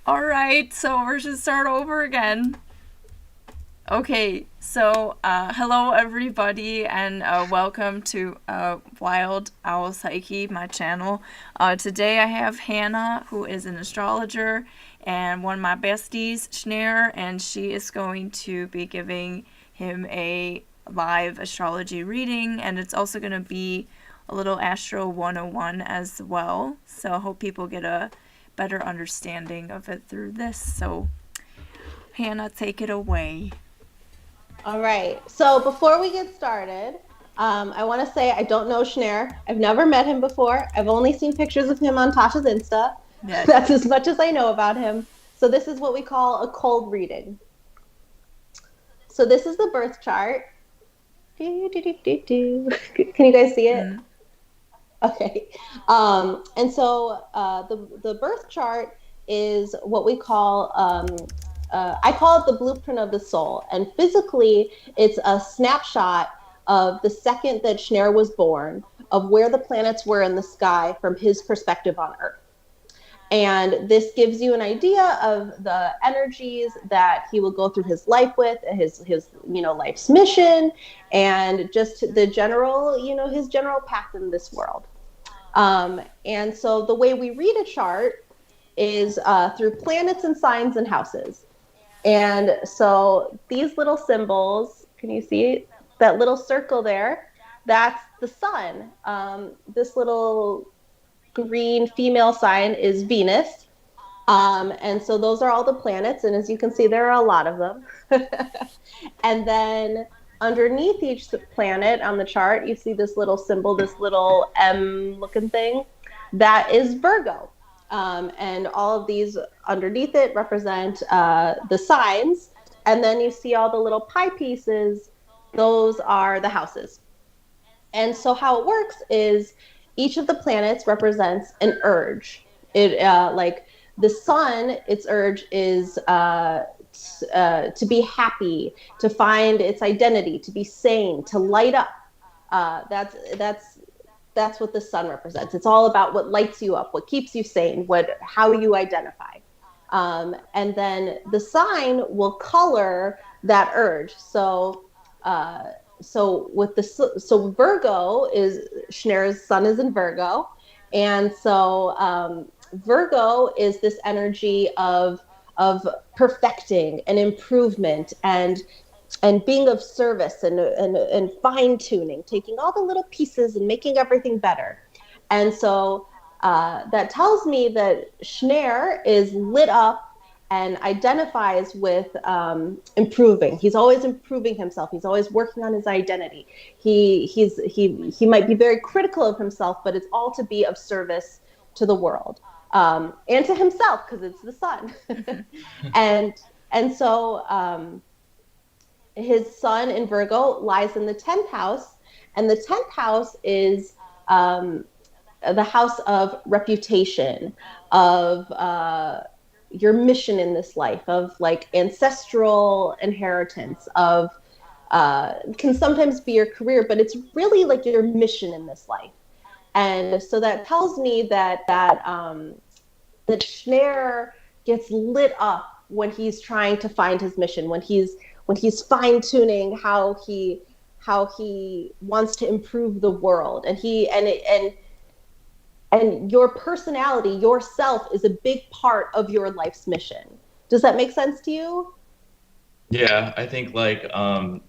Alright, so we're just start over again. Okay, so hello everybody, and welcome to Wild Owl Psyche, my channel. Today I have Hannah, who is an astrologer, and one of my besties, Schneer, and she is going to be giving him a live astrology reading, and it's also going to be a little Astro 101 as well. So I hope people get a better understanding of it through this. So, Hannah, take it away. All right. So before we get started, I want to say I don't know Schneer. I've never met him before. I've only seen pictures of him on Tasha's Insta. Yeah. That's as much as I know about him. So this is what we call a cold reading. So this is the birth chart. Can you guys see it? Okay. And so the birth chart is what we call I call it the blueprint of the soul. And physically, it's a snapshot of the second that Schneer was born, of where the planets were in the sky from his perspective on Earth. And this gives you an idea of the energies that he will go through his life with, his life's mission, and just the general, his general path in this world. And so the way we read a chart is through planets and signs and houses. And so these little symbols, can you see that little circle there? That's the sun. This little green female sign is Venus. And so those are all the planets. And as you can see, there are a lot of them. And then underneath each planet on the chart, you see this little symbol, this little M looking thing. That is Virgo. And all of these underneath it represent the signs. And then you see all the little pie pieces. Those are the houses. And so how it works is each of the planets represents an urge. Like the sun, its urge is to be happy, to find its identity, to be sane, to light up. That's what the sun represents. It's all about what lights you up, what keeps you sane, how you identify. And then the sign will color that urge. So Virgo is Schneer's sun is in Virgo, and so Virgo is this energy of perfecting and improvement and being of service and fine tuning, taking all the little pieces and making everything better. And so that tells me that Schneer is lit up and identifies with improving. He's always improving himself. He's always working on his identity. He might be very critical of himself, but it's all to be of service to the world and to himself, because it's the sun. and so his sun in Virgo lies in the 10th house, and the 10th house is the house of reputation, of your mission in this life, of like ancestral inheritance, of can sometimes be your career, but it's really like your mission in this life. And so that tells me that Schneer gets lit up when he's trying to find his mission, when he's fine tuning how he wants to improve the world, and your personality, yourself, is a big part of your life's mission. Does that make sense to you? Yeah, I think my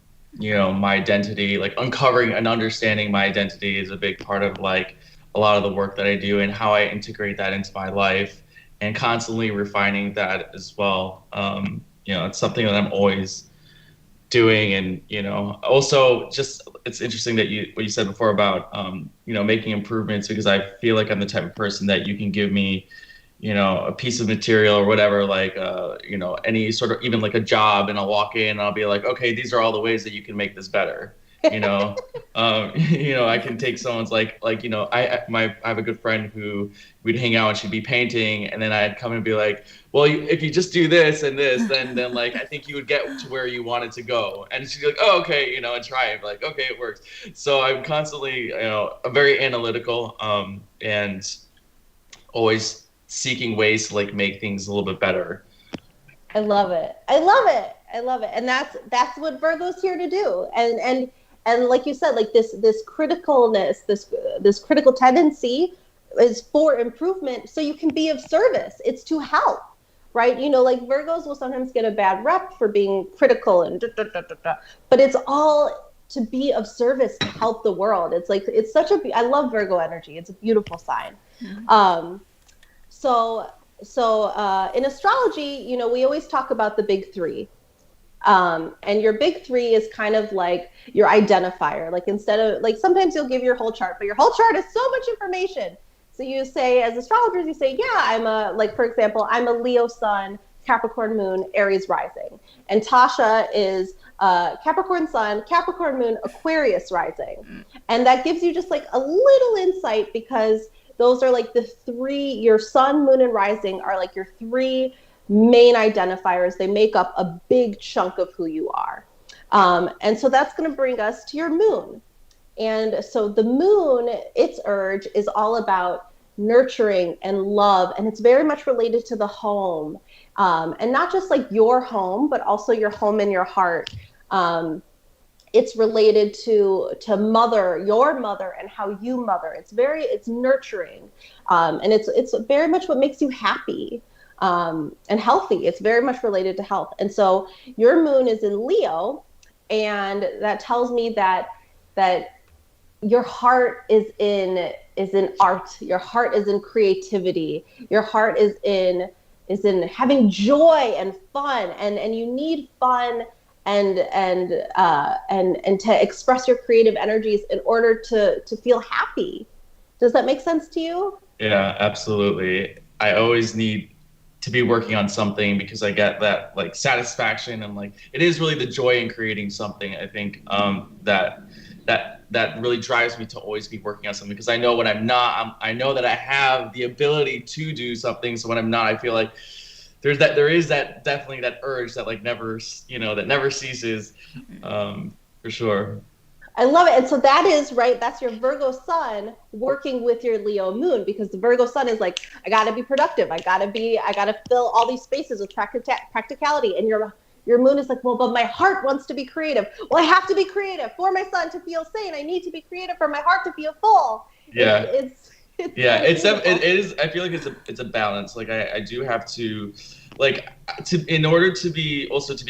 identity, like uncovering and understanding my identity is a big part of like a lot of the work that I do and how I integrate that into my life and constantly refining that as well. It's something that I'm always doing. And also just it's interesting that what you said before about making improvements, because I feel like I'm the type of person that you can give me a piece of material or whatever, like any sort of, even like a job, and I'll walk in and I'll be like, okay, these are all the ways that you can make this better. I can take someone's I have a good friend who we'd hang out and she'd be painting, and then I'd come and be like, well, if you just do this and this, then like I think you would get to where you wanted to go. And she's like, oh, okay, and try it. Like, okay, it works. So I'm constantly, I'm very analytical, and always seeking ways to like make things a little bit better. I love it. I love it. I love it. And that's what Virgo's here to do. And like you said, like this criticalness, this critical tendency is for improvement, so you can be of service. It's to help, right? You know, like Virgos will sometimes get a bad rep for being critical and but it's all to be of service, to help the world. It's like, it's such a, I love Virgo energy. It's a beautiful sign. Mm-hmm. So in astrology, you know, we always talk about the big three. And your big three is kind of like your identifier. Like instead of, like sometimes you'll give your whole chart, but your whole chart is so much information. So you say, as astrologers, you say, yeah, I'm a, like, for example, I'm a Leo sun, Capricorn moon, Aries rising. And Tasha is Capricorn sun, Capricorn moon, Aquarius rising. And that gives you just like a little insight, because those are like the three, your sun, moon, and rising are like your three main identifiers. They make up a big chunk of who you are. And so that's going to bring us to your moon. And so the moon, its urge is all about nurturing and love. And it's very much related to the home. And not just like your home, but also your home in your heart. It's related to mother, your mother, and how you mother. It's nurturing. And it's very much what makes you happy. And healthy. It's very much related to health. And so your moon is in Leo, and that tells me that your heart is in art. Your heart is in creativity. Your heart is in having joy and fun, and you need fun and to express your creative energies in order to feel happy. Does that make sense to you? Yeah, absolutely. I always need to be working on something, because I get that like satisfaction, and like it is really the joy in creating something. I think that really drives me to always be working on something, because I know when I'm not, I know that I have the ability to do something. So when I'm not, I feel like there is definitely that urge that like never, that never ceases, for sure. I love it. And so that is, right, that's your Virgo sun working with your Leo moon, because the Virgo sun is like, I got to be productive. I got to fill all these spaces with practicality. And your moon is like, well, but my heart wants to be creative. Well, I have to be creative for my sun to feel sane. I need to be creative for my heart to feel full. Yeah. It is. I feel like it's a balance. Like I do have to, like, in order to be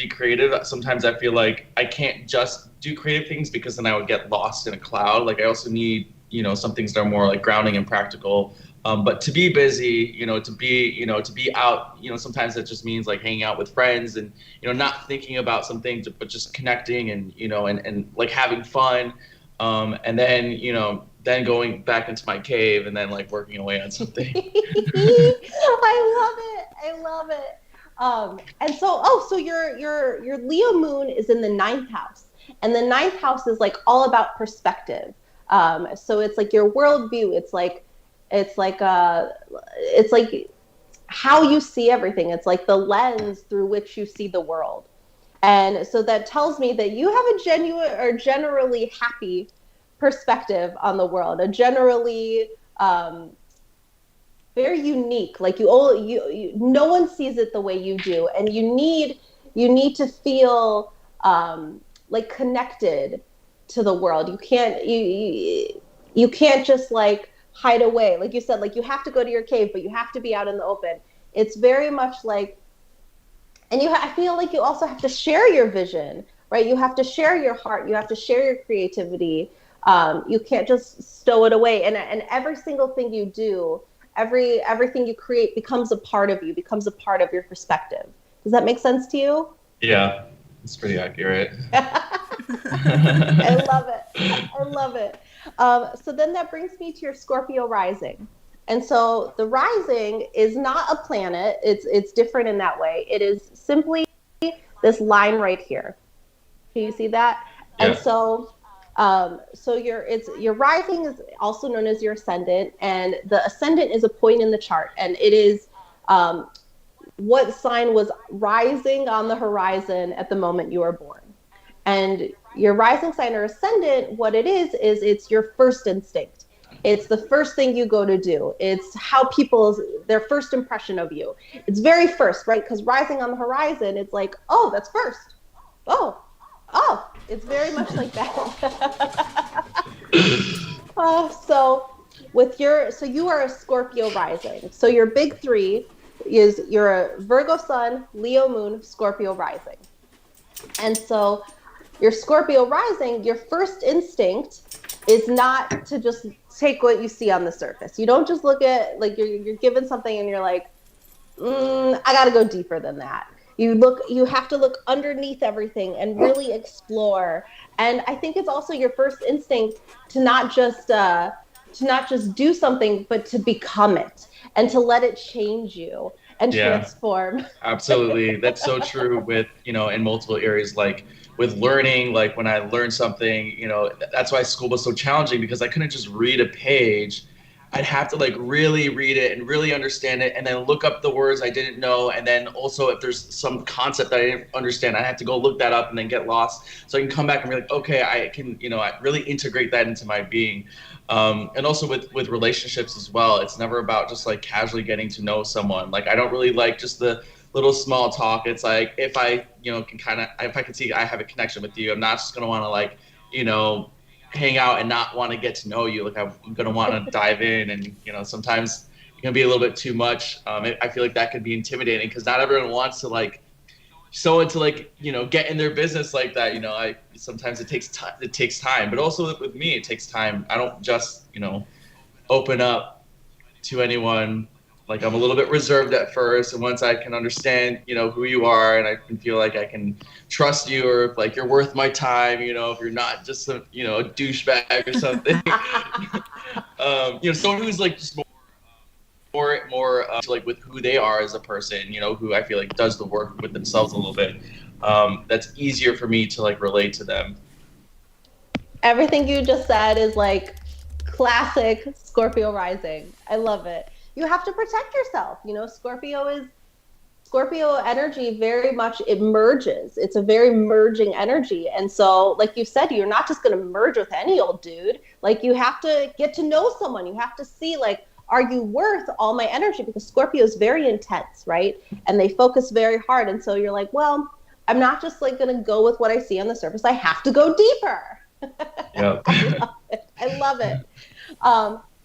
creative, sometimes I feel like I can't just do creative things, because then I would get lost in a cloud. Like I also need, some things that are more like grounding and practical. But to be busy, to be out, sometimes that just means like hanging out with friends and, not thinking about some things, but just connecting and, and like having fun. And then, then going back into my cave and then like working away on something. I love it. And so your Leo moon is in the 9th house, and the 9th house is like all about perspective. So it's like your worldview. It's like how you see everything. It's like the lens through which you see the world. And so that tells me that you have a genuine or generally happy perspective on the world, a generally very unique, like you no one sees it the way you do, and you need to feel like connected to the world. You can't just like hide away, like you said, like you have to go to your cave, but you have to be out in the open. It's very much like, and I feel like you also have to share your vision, right? You have to share your heart. You have to share your creativity. You can't just stow it away. And every single thing you do, everything you create becomes a part of you, becomes a part of your perspective. Does that make sense to you? Yeah, it's pretty accurate. I love it. So then that brings me to your Scorpio rising. And so the rising is not a planet. It's different in that way. It is simply this line right here. Can you see that? Yeah. And so your rising is also known as your ascendant, and the ascendant is a point in the chart, and it is what sign was rising on the horizon at the moment you were born. And your rising sign or ascendant, what it is it's your first instinct. It's the first thing you go to do. It's how their first impression of you. It's very first, right? Because rising on the horizon, it's like, oh, that's first. Oh, it's very much like that. So you are a Scorpio rising. So your big three is you're a Virgo sun, Leo moon, Scorpio rising. And so your Scorpio rising, your first instinct is not to just take what you see on the surface. You don't just look at, like, you're given something and you're like, I got to go deeper than that. You have to look underneath everything and really explore. And I think it's also your first instinct to not just do something, but to become it and to let it change you and transform. Absolutely. That's so true with, in multiple areas, like with learning, like when I learned something, that's why school was so challenging, because I couldn't just read a page. I'd have to like really read it and really understand it, and then look up the words I didn't know. And then also if there's some concept that I didn't understand, I have to go look that up and then get lost. So I can come back and be like, okay, I can, I really integrate that into my being. And also with relationships as well, it's never about just like casually getting to know someone. Like I don't really like just the little small talk. It's like if I, if I can see I have a connection with you, I'm not just gonna want to like, hang out and not want to get to know you. Like I'm gonna want to dive in, and sometimes it can be a little bit too much. I feel like that could be intimidating because not everyone wants to like someone to like get in their business like that. Sometimes it takes time, but also with me it takes time. I don't just open up to anyone. Like I'm a little bit reserved at first, and once I can understand who you are, and I can feel like I can trust you, or if like you're worth my time, if you're not just a douchebag or something. Someone who's like just more like with who they are as a person, who I feel like does the work with themselves a little bit. That's easier for me to like relate to them. Everything you just said is like classic Scorpio rising. I love it. You have to protect yourself. Scorpio energy very much, it merges. It's a very merging energy. And so, like you said, you're not just going to merge with any old dude. Like you have to get to know someone. You have to see, like, are you worth all my energy? Because Scorpio is very intense, right? And they focus very hard. And so you're like, well, I'm not just like going to go with what I see on the surface. I have to go deeper. Yep. I love it.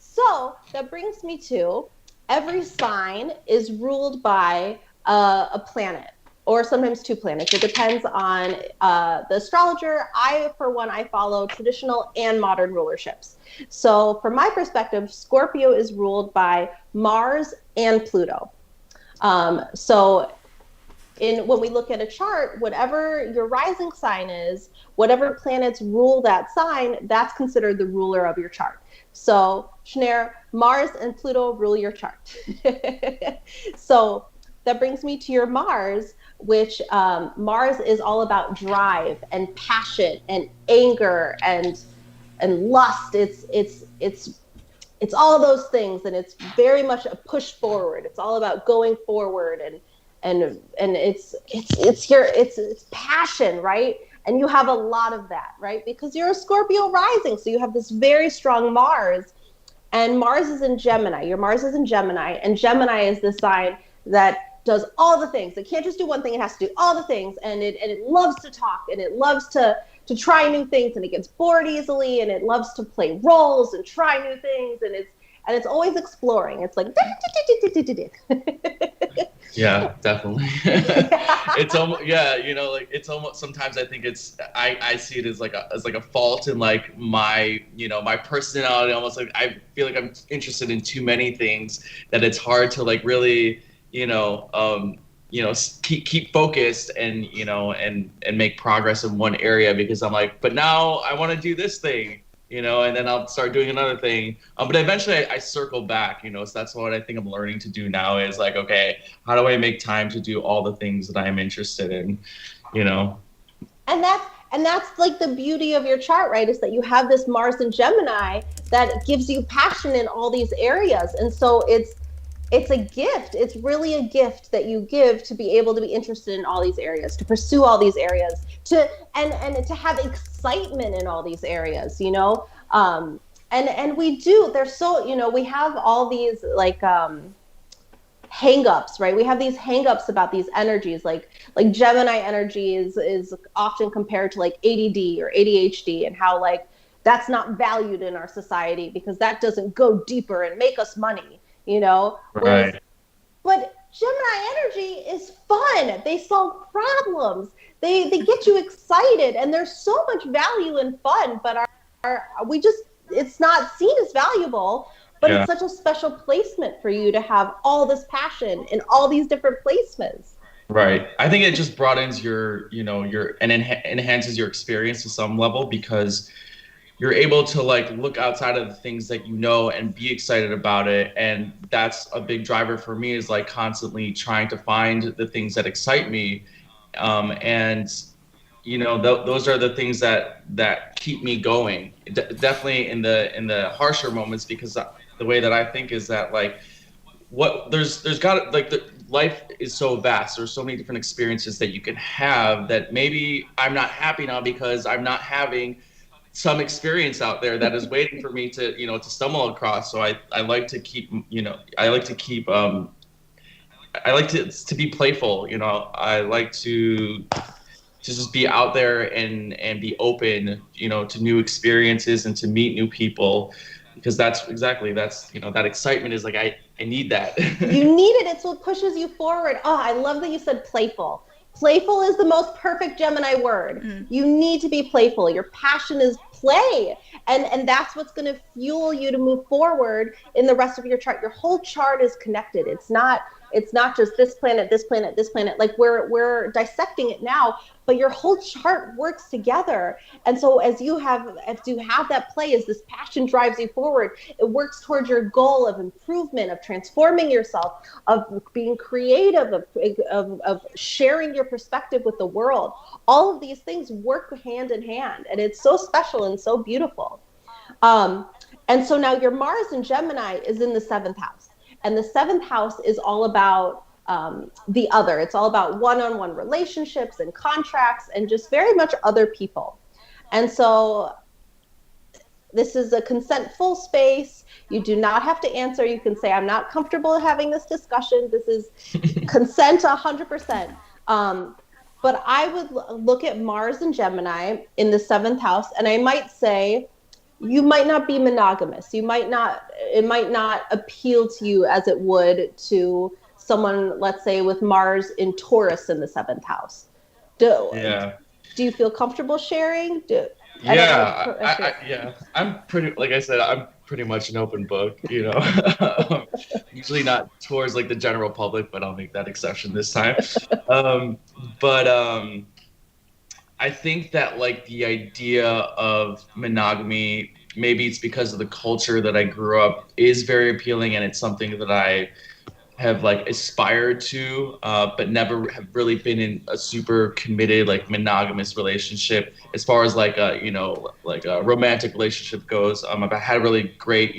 So that brings me to every sign is ruled by a planet, or sometimes two planets. It depends on the astrologer. For one, I follow traditional and modern rulerships. So from my perspective, Scorpio is ruled by Mars and Pluto. So when we look at a chart, whatever your rising sign is, whatever planets rule that sign, that's considered the ruler of your chart. So, Shanair, Mars and Pluto rule your chart. So that brings me to your Mars, which Mars is all about drive and passion and anger and lust. It's all those things, and it's very much a push forward. It's all about going forward, and it's passion, right? And you have a lot of that, right? Because you're a Scorpio rising, so you have this very strong Mars, and Mars is in Gemini. Your Mars is in Gemini, and Gemini is the sign that does all the things. It can't just do one thing; it has to do all the things, and it loves to talk, and it loves to try new things, and it gets bored easily, and it loves to play roles and try new things, and it's always exploring. It's like yeah, definitely. It's almost, like it's almost, sometimes I think I see it as like a fault in like my my personality. Almost like I feel like I'm interested in too many things that it's hard to like really keep focused and and make progress in one area, because I'm like, but now I want to do this thing, and then I'll start doing another thing. But eventually I circle back, so that's what I think I'm learning to do now, is like, okay, how do I make time to do all the things that I'm interested in, And that's like the beauty of your chart, right? Is that you have this Mars and Gemini that gives you passion in all these areas. And so it's a gift. It's really a gift that you give to be able to be interested in all these areas, to pursue all these areas, and to have excitement in all these areas, And we do. They're so, we have all these like hang-ups, right? We have these hang-ups about these energies, like Gemini energy is often compared to like ADD or ADHD, and how like that's not valued in our society because that doesn't go deeper and make us money, whereas, Right. but Gemini energy is fun. They solve problems. They get you excited, and there's so much value in fun, but we just, it's not seen as valuable. But Yeah. it's such a special placement for you to have all this passion in all these different placements. Right. I think it just broadens and enhances your experience to some level, because you're able to like look outside of the things that you know and be excited about it. And that's a big driver for me, is like constantly trying to find the things that excite me. And those are the things that keep me going. Definitely in the harsher moments, because the way that I think is that like there's got like life is so vast. There's so many different experiences that you can have, that maybe I'm not happy now because I'm not having some experience out there that is waiting for me to stumble across. So I like to keep I like to be playful. I like to just be out there and be open, to new experiences and to meet new people, because that's that excitement is like I need that. You need it. It's what pushes you forward. Oh, I love that you said playful. Playful is the most perfect Gemini word. You need to be playful. Your passion is play. And that's what's going to fuel you to move forward in the rest of your chart. Your whole chart is connected. It's not just this planet, this planet, this planet. Like we're dissecting it now, but your whole chart works together. And so as you have that play, as this passion drives you forward, it works towards your goal of improvement, of transforming yourself, of being creative, of sharing your perspective with the world. All of these things work hand in hand, and it's so special and so beautiful. And so now your Mars in Gemini is in the 7th house. And the 7th house is all about the other. It's all about one-on-one relationships and contracts and just very much other people. And so this is a consent-full space. You do not have to answer. You can say, I'm not comfortable having this discussion. This is consent 100%. But I would look at Mars and Gemini in the 7th house, and I might say, you might not be monogamous. It might not appeal to you as it would to someone, let's say, with Mars in Taurus in the 7th house. Do you feel comfortable sharing? I'm pretty, like I said, I'm pretty much an open book, usually not towards like the general public, but I'll make that exception this time. But I think that like the idea of monogamy, maybe it's because of the culture that I grew up, is very appealing, and it's something that I have like aspired to, but never have really been in a super committed like monogamous relationship. As far as like a romantic relationship goes, I've had really great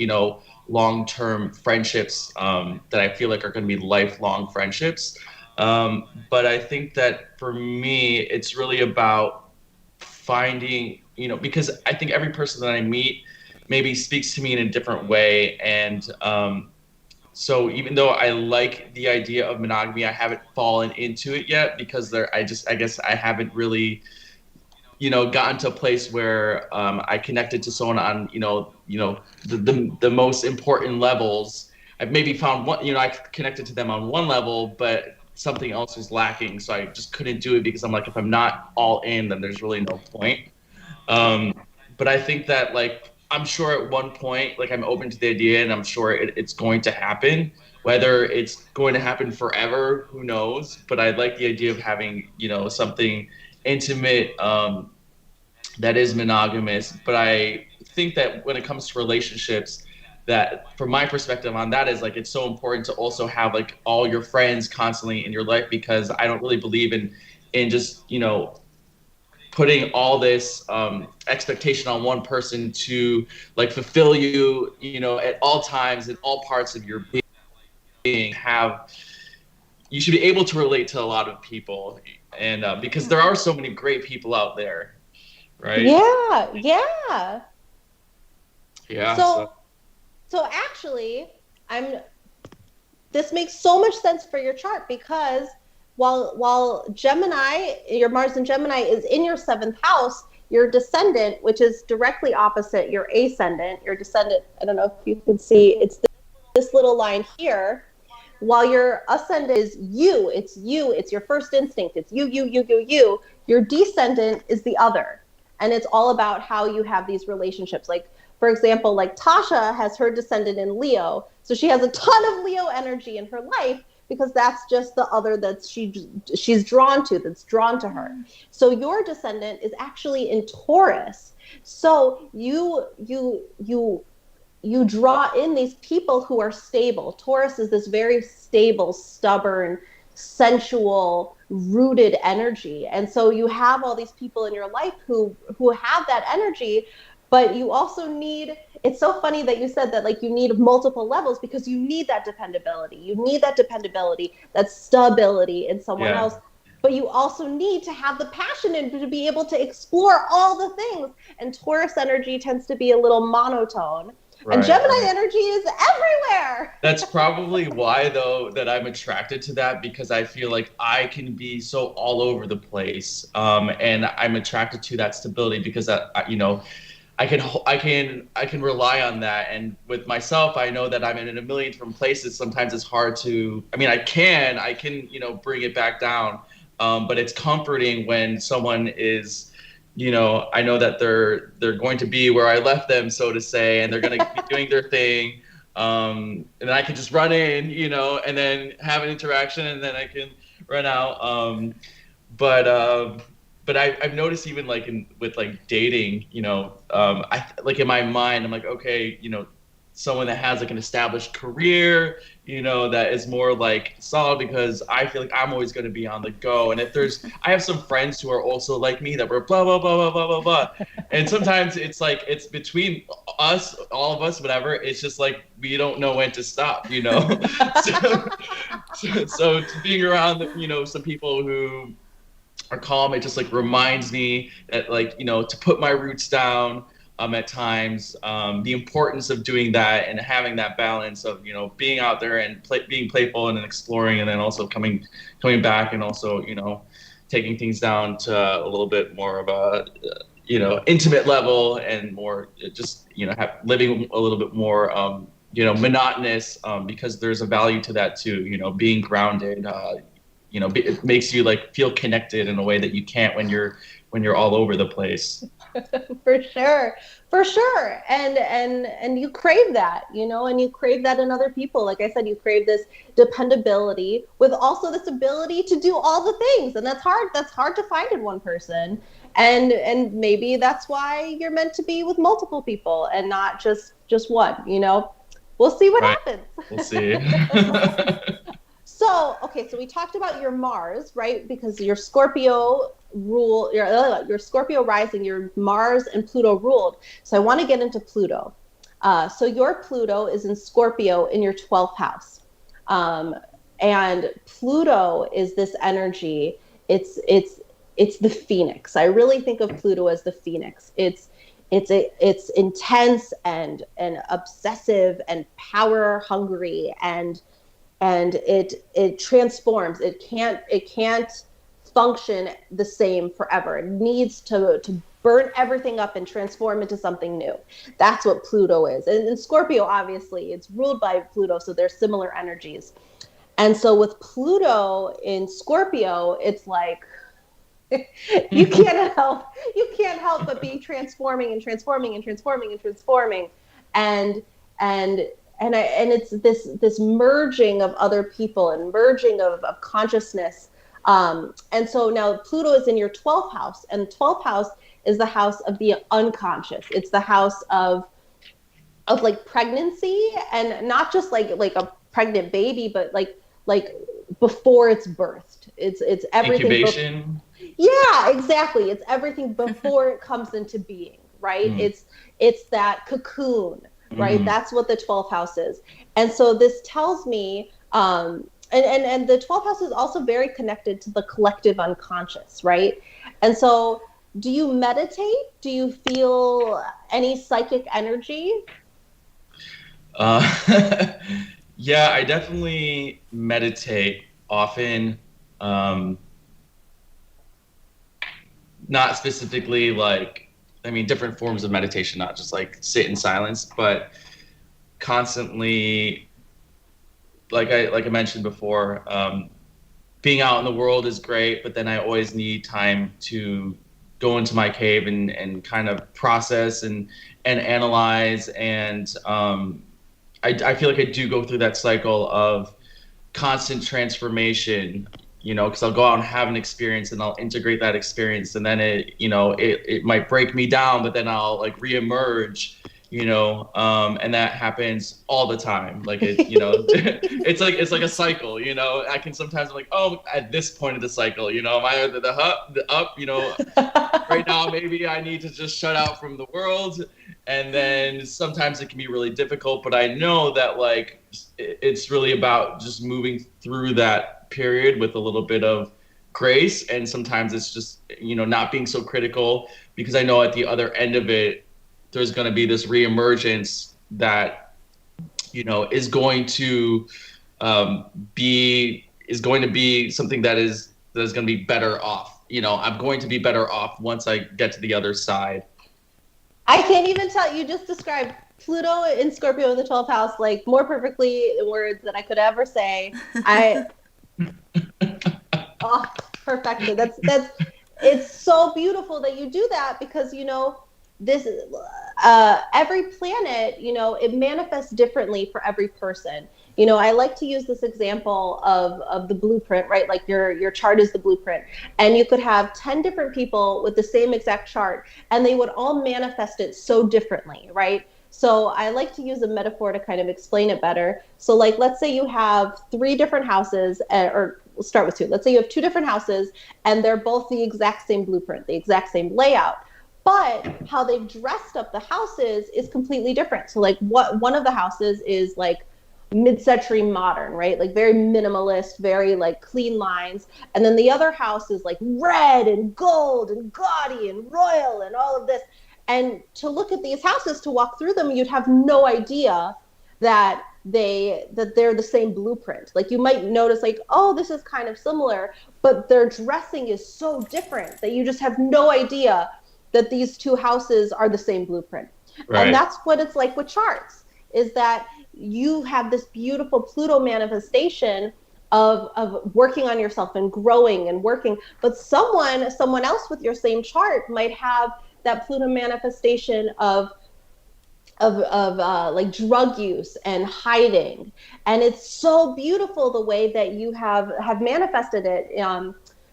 long-term friendships that I feel like are going to be lifelong friendships. But I think that for me, it's really about finding, because I think every person that I meet maybe speaks to me in a different way. And so even though I like the idea of monogamy, I haven't fallen into it yet, because I guess I haven't really, gotten to a place where I connected to someone on, the most important levels. I've maybe found one, I connected to them on one level, but something else was lacking. So I just couldn't do it, because I'm like, if I'm not all in, then there's really no point. But I think that like, I'm sure at one point, like I'm open to the idea, and I'm sure it's going to happen. Whether it's going to happen forever, who knows? But I like the idea of having, something intimate that is monogamous. But I think that when it comes to relationships, that from my perspective on that is like, it's so important to also have like all your friends constantly in your life, because I don't really believe in just, putting all this expectation on one person to like fulfill you, at all times, in all parts of your being. You should be able to relate to a lot of people, and because there are so many great people out there, right? Yeah. Yeah. So actually, this makes so much sense for your chart, because while Gemini, your Mars in Gemini is in your 7th house, your descendant, which is directly opposite your ascendant, your descendant, I don't know if you can see, it's this little line here. While your ascendant is you, it's your first instinct, it's you. Your descendant is the other. And it's all about how you have these relationships. Like, for example, like Tasha has her descendant in Leo. So she has a ton of Leo energy in her life, because that's just the other that she's drawn to, that's drawn to her. So your descendant is actually in Taurus. So you draw in these people who are stable. Taurus is this very stable, stubborn, sensual, rooted energy. And so you have all these people in your life who have that energy, but you also need, it's so funny that you said that, like, you need multiple levels, because you need that dependability. You need that dependability, that stability in someone else. But you also need to have the passion and to be able to explore all the things. And Taurus energy tends to be a little monotone. Right, and Gemini energy is everywhere. That's probably why, though, that I'm attracted to that, because I feel like I can be so all over the place, and I'm attracted to that stability, because I can rely on that. And with myself, I know that I'm in a million different places. Sometimes it's hard to. I mean, I can bring it back down, but it's comforting when someone is. I know that they're going to be where I left them, so to say, and they're going to be doing their thing. And I can just run in, and then have an interaction, and then I can run out. But I've noticed, even like with dating, I like in my mind, I'm like, okay, someone that has like an established career, that is more like solid, because I feel like I'm always going to be on the go. And I have some friends who are also like me, that were blah, blah, blah, blah, blah, blah, blah. And sometimes it's like, it's between us, all of us, whatever. It's just like, we don't know when to stop, so being around, some people who are calm, it just like reminds me that, like, to put my roots down, at times, the importance of doing that and having that balance of, being out there and being playful and then exploring, and then also coming back, and also, taking things down to a little bit more of a, intimate level, and more just, living a little bit more, monotonous, because there's a value to that too, being grounded, it makes you like feel connected in a way that you can't when you're all over the place. For sure. And you crave that, and you crave that in other people. Like I said, you crave this dependability with also this ability to do all the things. And that's hard to find in one person. And maybe that's why you're meant to be with multiple people and not just one, We'll see what happens. We'll see. So we talked about your Mars, right? Because your Scorpio your Scorpio rising, your Mars and Pluto ruled. So I want to get into Pluto. So your Pluto is in Scorpio in your 12th house. And Pluto is this energy. It's the phoenix. I really think of Pluto as the phoenix. It's intense and obsessive and power hungry, and it transforms. It can't function the same forever. It needs to burn everything up and transform into something new. That's what Pluto is. And Scorpio, obviously, it's ruled by Pluto, so there's similar energies. And so with Pluto in Scorpio, it's like you can't help but be transforming and it's this merging of other people and merging of consciousness. And so now Pluto is in your 12th house, and the 12th house is the house of the unconscious. It's the house of like pregnancy, and not just like a pregnant baby, but like before it's birthed. It's everything. Incubation. Yeah, exactly. It's everything before it comes into being, right? It's that cocoon, right? Mm-hmm. That's what the 12th house is. And so this tells me, and the 12th house is also very connected to the collective unconscious, right? And so do you meditate? Do you feel any psychic energy? Uh, yeah, I definitely meditate often. Um, Not specifically like, I mean, different forms of meditation, not just like sit in silence, but constantly, like I mentioned before, being out in the world is great, but then I always need time to go into my cave and kind of process and analyze. And I feel like I do go through that cycle of constant transformation, because I'll go out and have an experience and I'll integrate that experience, and then it might break me down, but then I'll like reemerge, and that happens all the time. Like it's like a cycle, I can sometimes I'm like, oh, at this point of the cycle, am I either the up, right now maybe I need to just shut out from the world, and then sometimes it can be really difficult, but I know that like it's really about just moving through that period with a little bit of grace, and sometimes it's just not being so critical, because I know at the other end of it there's going to be this reemergence that is going to be something that is going to be better off. I'm going to be better off once I get to the other side. I can't even tell. You just described Pluto in Scorpio in the 12th house like more perfectly in words than I could ever say. Perfection. That's it's so beautiful that you do that, because this every planet, it manifests differently for every person. I like to use this example of the blueprint, right? Like your chart is the blueprint, and you could have 10 different people with the same exact chart, and they would all manifest it so differently, right? So I like to use a metaphor to kind of explain it better. So like, let's say you have 3 different houses, or we'll start with 2. Let's say you have 2 different houses, and they're both the exact same blueprint, the exact same layout. But how they've dressed up the houses is completely different. So like one of the houses is like mid-century modern, right? Like very minimalist, very like clean lines. And then the other house is like red and gold and gaudy and royal and all of this. And to look at these houses, to walk through them, you'd have no idea that they're the same blueprint. Like you might notice like, oh, this is kind of similar, but their dressing is so different that you just have no idea that these 2 houses are the same blueprint. Right. And that's what it's like with charts, is that you have this beautiful Pluto manifestation of working on yourself and growing and working, but someone else with your same chart might have that Pluto manifestation of like drug use and hiding. And it's so beautiful the way that you have manifested it,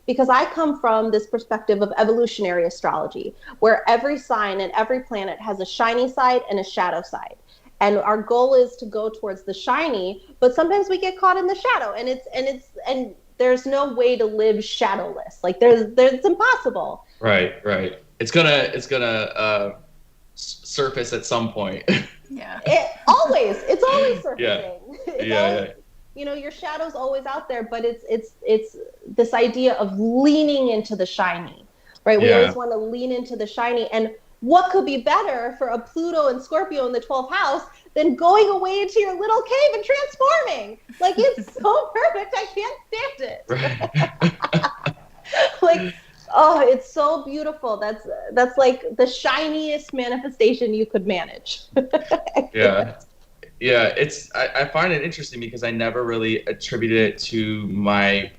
because I come from this perspective of evolutionary astrology, where every sign and every planet has a shiny side and a shadow side. And our goal is to go towards the shiny, but sometimes we get caught in the shadow, and there's no way to live shadowless. Like it's impossible. Right. It's gonna surface at some point. Yeah. It's always surfacing. Yeah. Your shadow's always out there, but it's this idea of leaning into the shiny, right? We always want to lean into the shiny. And what could be better for a Pluto and Scorpio in the 12th house than going away into your little cave and transforming? Like, it's so perfect. I can't stand it. Like, oh, it's so beautiful. That's like the shiniest manifestation you could manage. Yeah, I find it interesting because I never really attributed it to my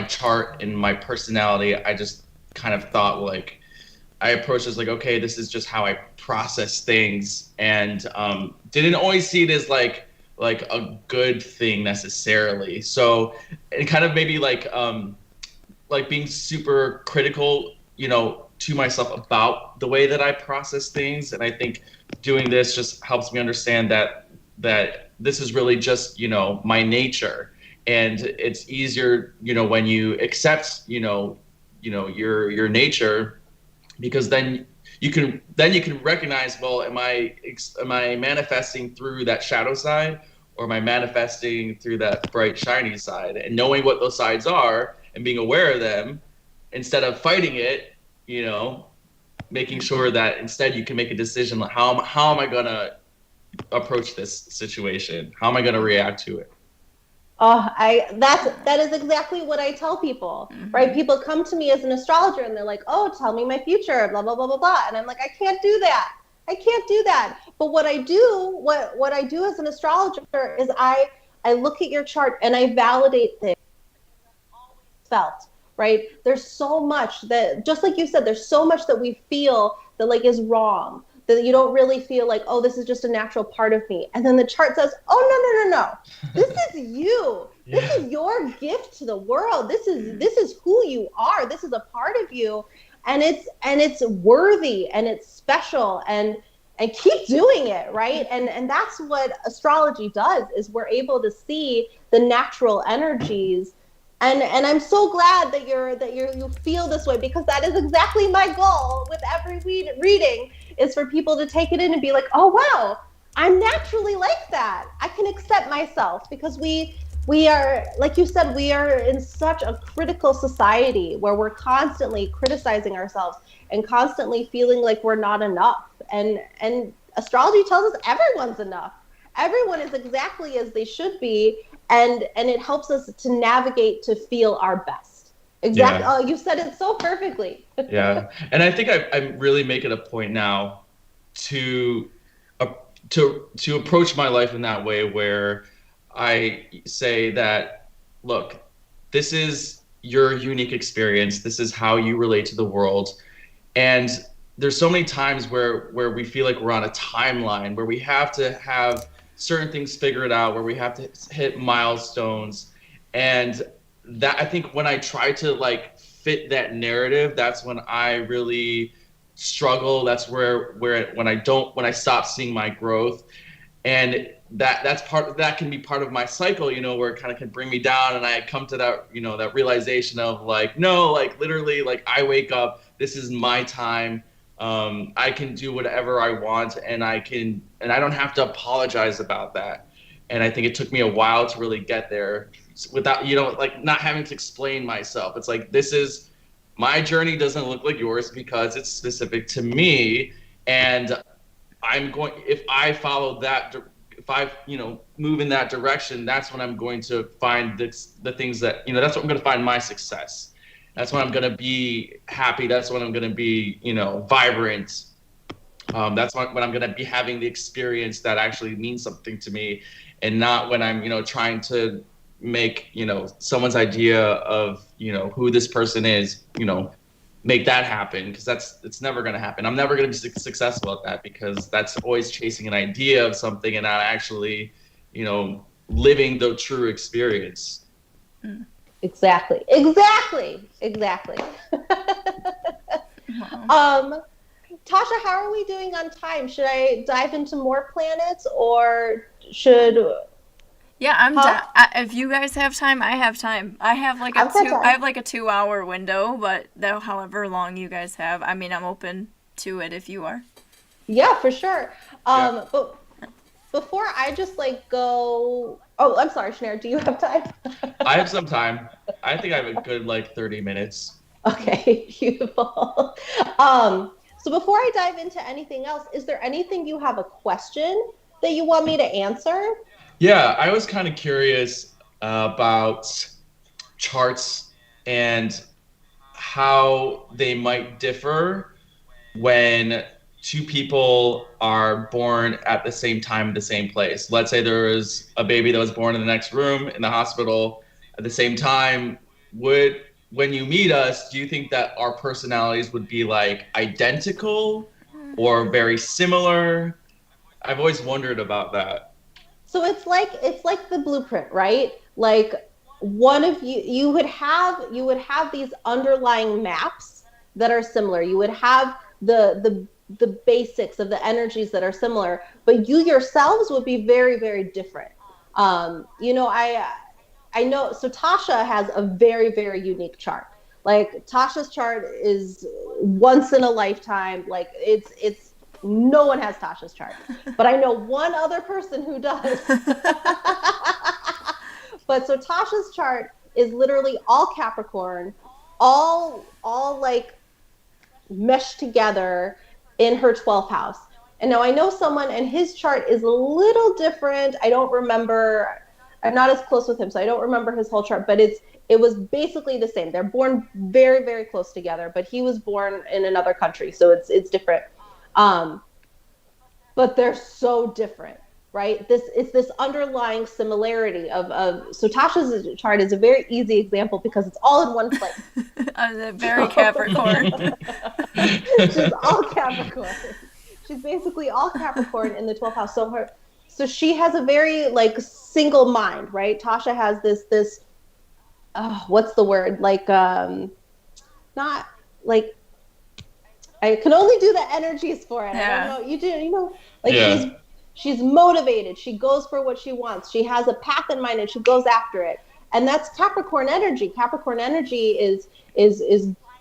chart and my personality. I just kind of thought like, I approached it as like, okay, this is just how I process things, and didn't always see it as like a good thing necessarily. So it kind of maybe like being super critical, to myself about the way that I process things. And I think doing this just helps me understand that this is really just, my nature. And it's easier, when you accept, your nature, because then you can recognize, well, am I manifesting through that shadow side, or am I manifesting through that bright, shiny side? And knowing what those sides are and being aware of them, instead of fighting it, making sure that instead you can make a decision, like how am I gonna approach this situation? How am I going to react to it? Oh, that is exactly what I tell people, right? People come to me as an astrologer and they're like, "Oh, tell me my future, blah blah blah blah blah," and I'm like, "I can't do that. I can't do that." But what I do, what I do as an astrologer is I look at your chart and I validate things felt, right? There's so much that, just like you said, there's so much that we feel that like is wrong, that you don't really feel like, oh, this is just a natural part of me. And then the chart says, oh, no. This is you. Yeah. This is your gift to the world. This is who you are. This is a part of you. And it's worthy and it's special, and keep doing it, right? And that's what astrology does, is we're able to see the natural energies. And I'm so glad that you feel this way, because that is exactly my goal with every reading, is for people to take it in and be like, oh wow, I'm naturally like that. I can accept myself, because we are, like you said, we are in such a critical society where we're constantly criticizing ourselves and constantly feeling like we're not enough. And astrology tells us everyone's enough. Everyone is exactly as they should be, and it helps us to navigate to feel our best. Exactly. Yeah. Oh, you said it so perfectly. Yeah, and I think I'm really making a point now to approach my life in that way, where I say that, look, this is your unique experience. This is how you relate to the world, and there's so many times where we feel like we're on a timeline, where we have to have certain things figured out, where we have to hit milestones. And that, I think, when I try to like fit that narrative, that's when I really struggle. That's where when I stop seeing my growth. And that can be part of my cycle, where it kind of can bring me down, and I come to that, that realization of like, no, like literally, like I wake up, this is my time. I can do whatever I want, and I don't have to apologize about that. And I think it took me a while to really get there, without, like not having to explain myself. It's like, this is my journey, doesn't look like yours because it's specific to me. And if I follow that, if I, move in that direction, that's when I'm going to find the things that, that's what I'm going to find my success. That's when I'm going to be happy. That's when I'm going to be, vibrant. That's when I'm going to be having the experience that actually means something to me, and not when I'm, trying to make, someone's idea of, who this person is, make that happen, because it's never going to happen. I'm never going to be successful at that, because that's always chasing an idea of something and not actually, living the true experience. Exactly. Tasha, how are we doing on time? Should I dive into more planets, or should... Yeah, I'm done. If you guys have time, I have time. I have like a 2-hour window, but however long you guys have, I mean, I'm open to it if you are. Yeah, for sure. But before I just like go... Oh, I'm sorry, Shanir, do you have time? I have some time. I think I have a good 30 minutes. Okay, beautiful. So before I dive into anything else, is there anything you have a question that you want me to answer? Yeah, I was kind of curious about charts and how they might differ when two people are born at the same time in the same place. Let's say there was a baby that was born in the next room in the hospital at the same time. When you meet us, do you think that our personalities would be like identical or very similar? I've always wondered about that. So it's like the blueprint, right? Like one of you would have these underlying maps that are similar. You would have the basics of the energies that are similar, but you yourselves would be very, very different. I know, so Tasha has a very, very unique chart. Like Tasha's chart is once in a lifetime. Like it's no one has Tasha's chart, but I know one other person who does. But so Tasha's chart is literally all Capricorn, all like meshed together in her 12th house. And now I know someone, and his chart is a little different. I don't remember. I'm not as close with him, so I don't remember his whole chart. But it was basically the same. They're born very, very close together. But he was born in another country, so it's different. But they're so different, right? It's this underlying similarity of so Tasha's chart is a very easy example because it's all in one place. Very Capricorn. She's all Capricorn. She's basically all Capricorn in the 12th house. So she has a very like single mind, right? Tasha has this what's the word? Like not like I can only do the energies for it. Yeah. I don't know. You know, like she's motivated. She goes for what she wants. She has a path in mind and she goes after it. And that's Capricorn energy. Capricorn energy is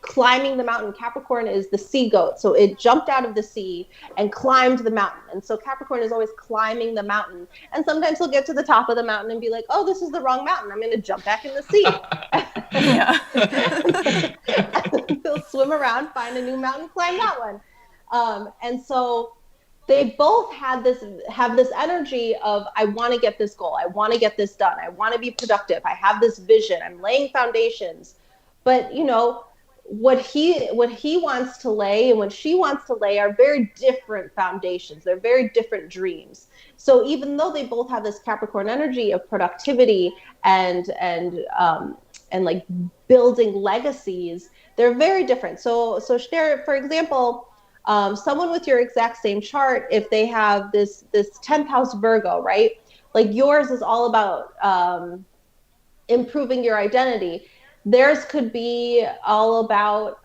climbing the mountain. Capricorn is the sea goat. So it jumped out of the sea and climbed the mountain. And so Capricorn is always climbing the mountain. And sometimes he'll get to the top of the mountain and be like, oh, this is the wrong mountain. I'm going to jump back in the sea. He'll swim around, find a new mountain, climb that one. And so they both have this energy of, I want to get this goal. I want to get this done. I want to be productive. I have this vision. I'm laying foundations. But, you know, what he wants to lay and what she wants to lay are very different foundations. They're very different dreams. So even though they both have this Capricorn energy of productivity and like building legacies, they're very different. So for example, someone with your exact same chart, if they have this 10th house Virgo, right? Like yours is all about improving your identity. Theirs could be all about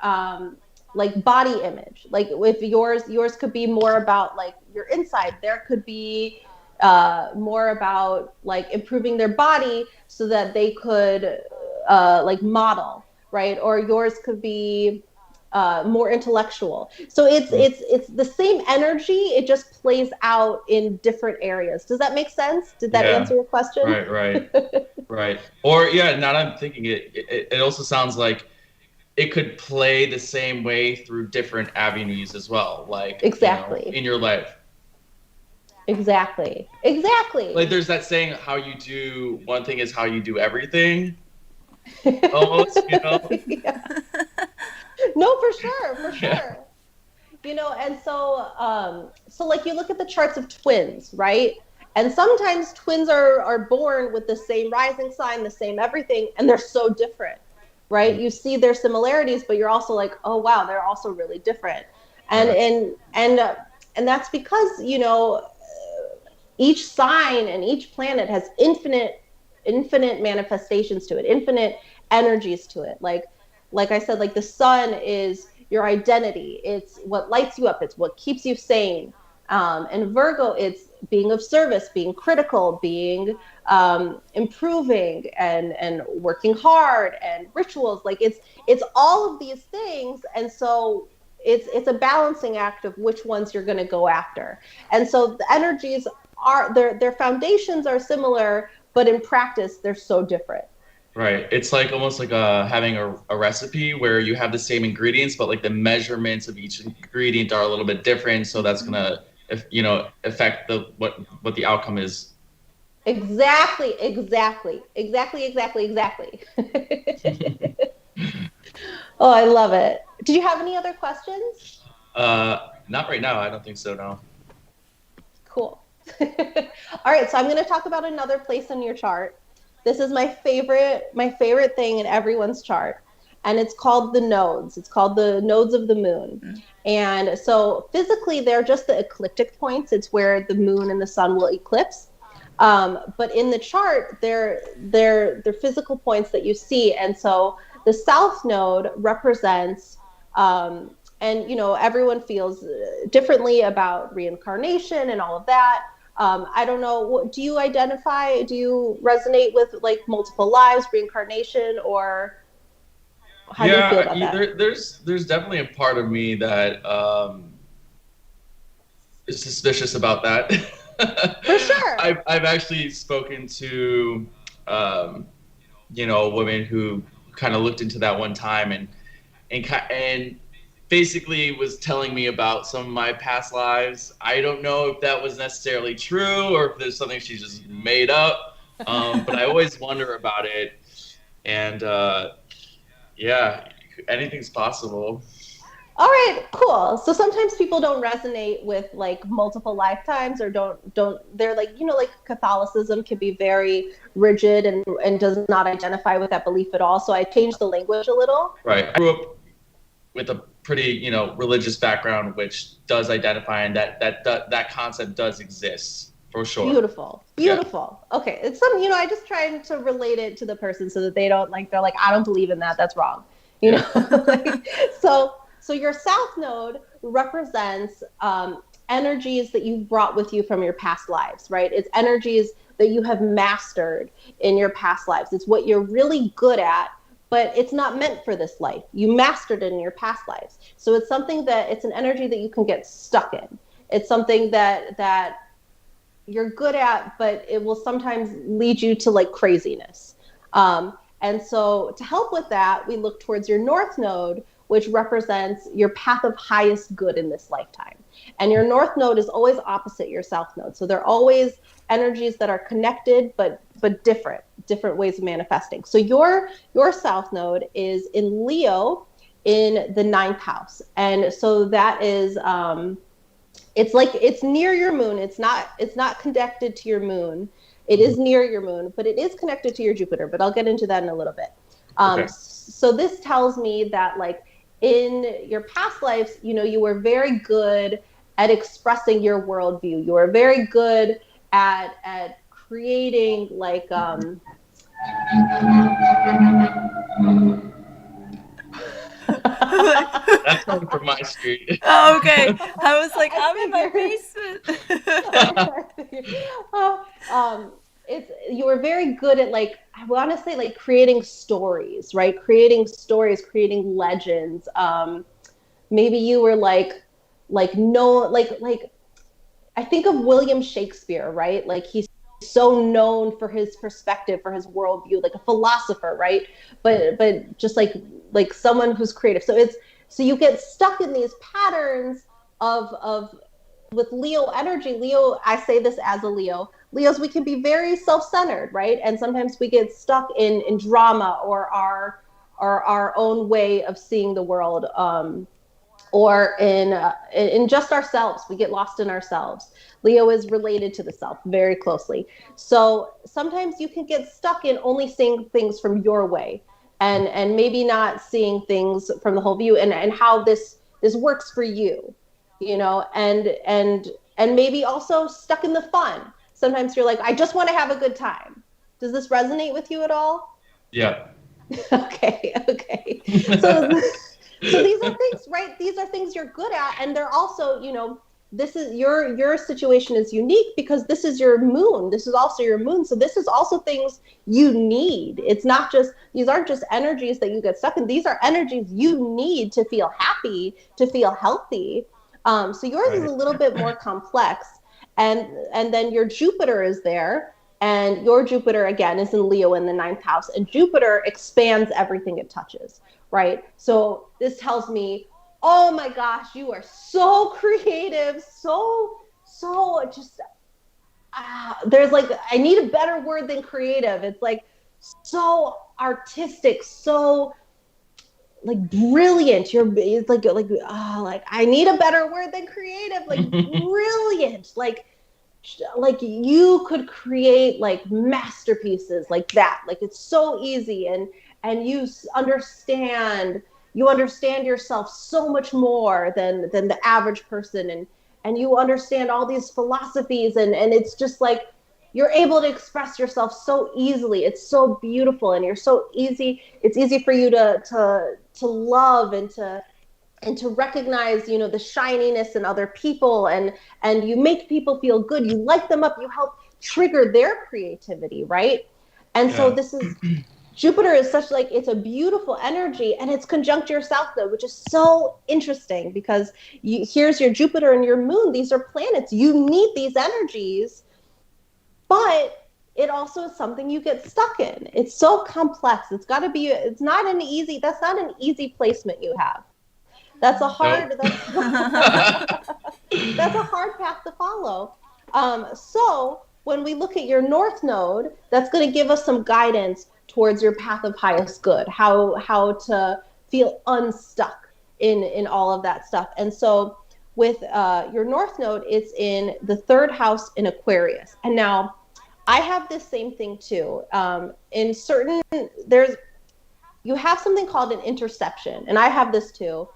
like body image. Like if yours could be more about like your inside. There could be more about like improving their body so that they could like model, right? Or yours could be more intellectual. So it's the same energy. It just plays out in different areas. Does that make sense? Did that answer your question? Right. Right. Or now that I'm thinking it also sounds like it could play the same way through different avenues as well. Like exactly, you know, in your life. Exactly. Like there's that saying, how you do one thing is how you do everything. Almost, you know? Yeah. No, for sure. Yeah. You know, and so like you look at the charts of twins, right? And sometimes twins are born with the same rising sign, the same everything, and they're so different, right? You see their similarities, but you're also like, oh wow, they're also really different. And that's because, you know, each sign and each planet has infinite manifestations to it, infinite energies to it. Like I said, like the sun is your identity. It's what lights you up. It's what keeps you sane. And Virgo, it's being of service, being critical, being improving and working hard and rituals. Like it's all of these things. And so it's a balancing act of which ones you're going to go after. And so the energies are their foundations are similar, but in practice they're so different. Right. It's like almost like having a recipe where you have the same ingredients, but like the measurements of each ingredient are a little bit different. So that's gonna, affect what the outcome is. Exactly. Oh, I love it. Did you have any other questions? Not right now. I don't think so. No. Cool. All right. So I'm going to talk about another place in your chart. This is my favorite thing in everyone's chart. And it's called the nodes. It's called the nodes of the moon. Mm-hmm. And so physically, they're just the ecliptic points. It's where the moon and the sun will eclipse. But in the chart, they're physical points that you see. And so the south node represents, and you know, everyone feels differently about reincarnation and all of that. I don't know. Do you resonate with like multiple lives, reincarnation, or how do you feel about that? There's definitely a part of me that is suspicious about that. For sure. I've actually spoken to a woman who kind of looked into that one time and basically was telling me about some of my past lives. I don't know if that was necessarily true or if there's something she just made up, but I always wonder about it. And yeah, anything's possible. All right, cool. So sometimes people don't resonate with like multiple lifetimes, or don't they're like, like Catholicism can be very rigid and does not identify with that belief at all. So I changed the language a little. Right. I grew up with a pretty, religious background, which does identify, and that concept does exist for sure. Beautiful. Yeah. Okay. It's some, I just trying to relate it to the person so that they don't they're like, I don't believe in that. That's wrong. Yeah. So your South Node represents energies that you've brought with you from your past lives, right? It's energies that you have mastered in your past lives. It's what you're really good at, but it's not meant for this life. You mastered it in your past lives. So it's an energy that you can get stuck in. It's something that you're good at, but it will sometimes lead you to like craziness. And so to help with that, we look towards your North Node, which represents your path of highest good in this lifetime. And your North Node is always opposite your South Node. So they're always energies that are connected, but different ways of manifesting. So your South Node is in Leo in the 9th house. And so that is, it's near your moon. It's not connected to your moon. It is near your moon, but it is connected to your Jupiter, but I'll get into that in a little bit. Okay. So this tells me that like in your past lives, you were very good at expressing your worldview. You were very good at creating like That's coming from my street. Oh, okay. I was like, I'm in my basement. You were very good at like, I want to say like creating stories, right? Creating stories, creating legends. Maybe you were like I think of William Shakespeare, right? Like he's so known for his perspective, for his worldview, like a philosopher, right? But just like someone who's creative. So you get stuck in these patterns of with Leo energy. Leo, I say this as a Leo. Leos, we can be very self-centered, right? And sometimes we get stuck in drama or our own way of seeing the world, or in just ourselves. We get lost in ourselves. Leo is related to the self very closely. So sometimes you can get stuck in only seeing things from your way, and maybe not seeing things from the whole view and how this works for you, and maybe also stuck in the fun. Sometimes you're like, I just want to have a good time. Does this resonate with you at all? Yeah. Okay. So these are things, right? These are things you're good at, and they're also, this is your situation is unique because this is your moon. This is also your moon. So this is also things you need. It's not just, these aren't just energies that you get stuck in. These are energies you need to feel happy, to feel healthy. So yours is a little bit more complex. And then your Jupiter is there, and your Jupiter again is in Leo in the 9th house, and Jupiter expands everything it touches, right? So this tells me, oh my gosh, you are so creative, so just, there's like, I need a better word than creative. It's like so artistic, so like brilliant. It's like I need a better word than creative, like brilliant, like you could create like masterpieces like that. Like it's so easy, and you understand yourself so much more than the average person, and you understand all these philosophies, and it's just like you're able to express yourself so easily. It's so beautiful, and you're so easy. It's easy for you to love and to recognize, the shininess in other people, and you make people feel good. You light them up. You help trigger their creativity, right? And so this is, Jupiter is such like, it's a beautiful energy, and it's conjunct your South Node, which is so interesting because here's your Jupiter and your moon. These are planets. You need these energies, but it also is something you get stuck in. It's so complex. That's not an easy placement you have. That's a hard. Nope. That's a hard path to follow. So when we look at your north node, that's going to give us some guidance towards your path of highest good, how to feel unstuck in all of that stuff. And so with your north node, it's in the third house in Aquarius. And now I have this same thing too. In certain, you have something called an interception, and I have this too.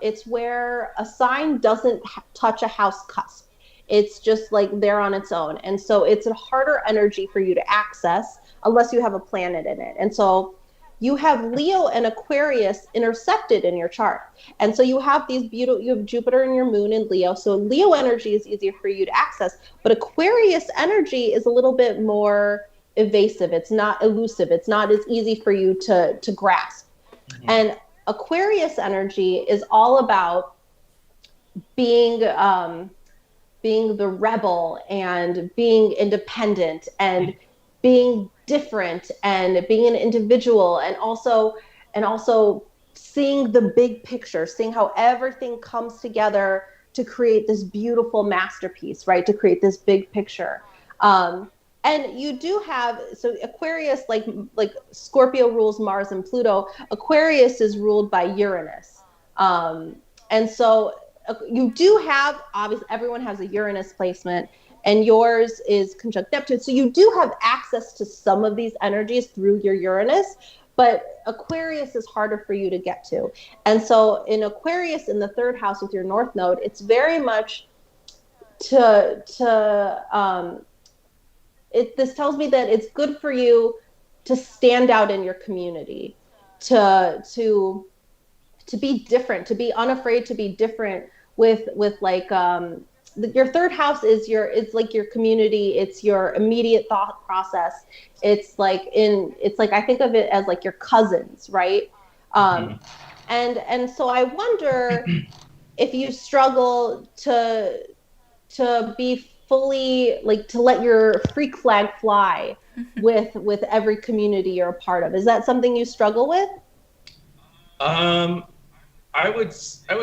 It's where a sign doesn't touch a house cusp. It's just like they're on its own. And so it's a harder energy for you to access unless you have a planet in it. And so you have Leo and Aquarius intersected in your chart. And so you have you have Jupiter and your moon in Leo. So Leo energy is easier for you to access, but Aquarius energy is a little bit more evasive. It's not elusive. It's not as easy for you to grasp. Mm-hmm. And Aquarius energy is all about being the rebel and being independent and being different and being an individual, and also seeing the big picture, seeing how everything comes together to create this beautiful masterpiece, right? To create this big picture. And you do have, so Aquarius, like Scorpio rules Mars and Pluto, Aquarius is ruled by Uranus. And so you do have, obviously everyone has a Uranus placement, and yours is conjunct Neptune. So you do have access to some of these energies through your Uranus, but Aquarius is harder for you to get to. And so in Aquarius, in the third house with your north node, it's very much this tells me that it's good for you to stand out in your community, to be different, to be unafraid to be different with like your third house is it's like your community, it's your immediate thought process. It's like I think of it as like your cousins, right? And so I wonder if you struggle to be fully, like, to let your freak flag fly with every community you're a part of. Is that something you struggle with? I would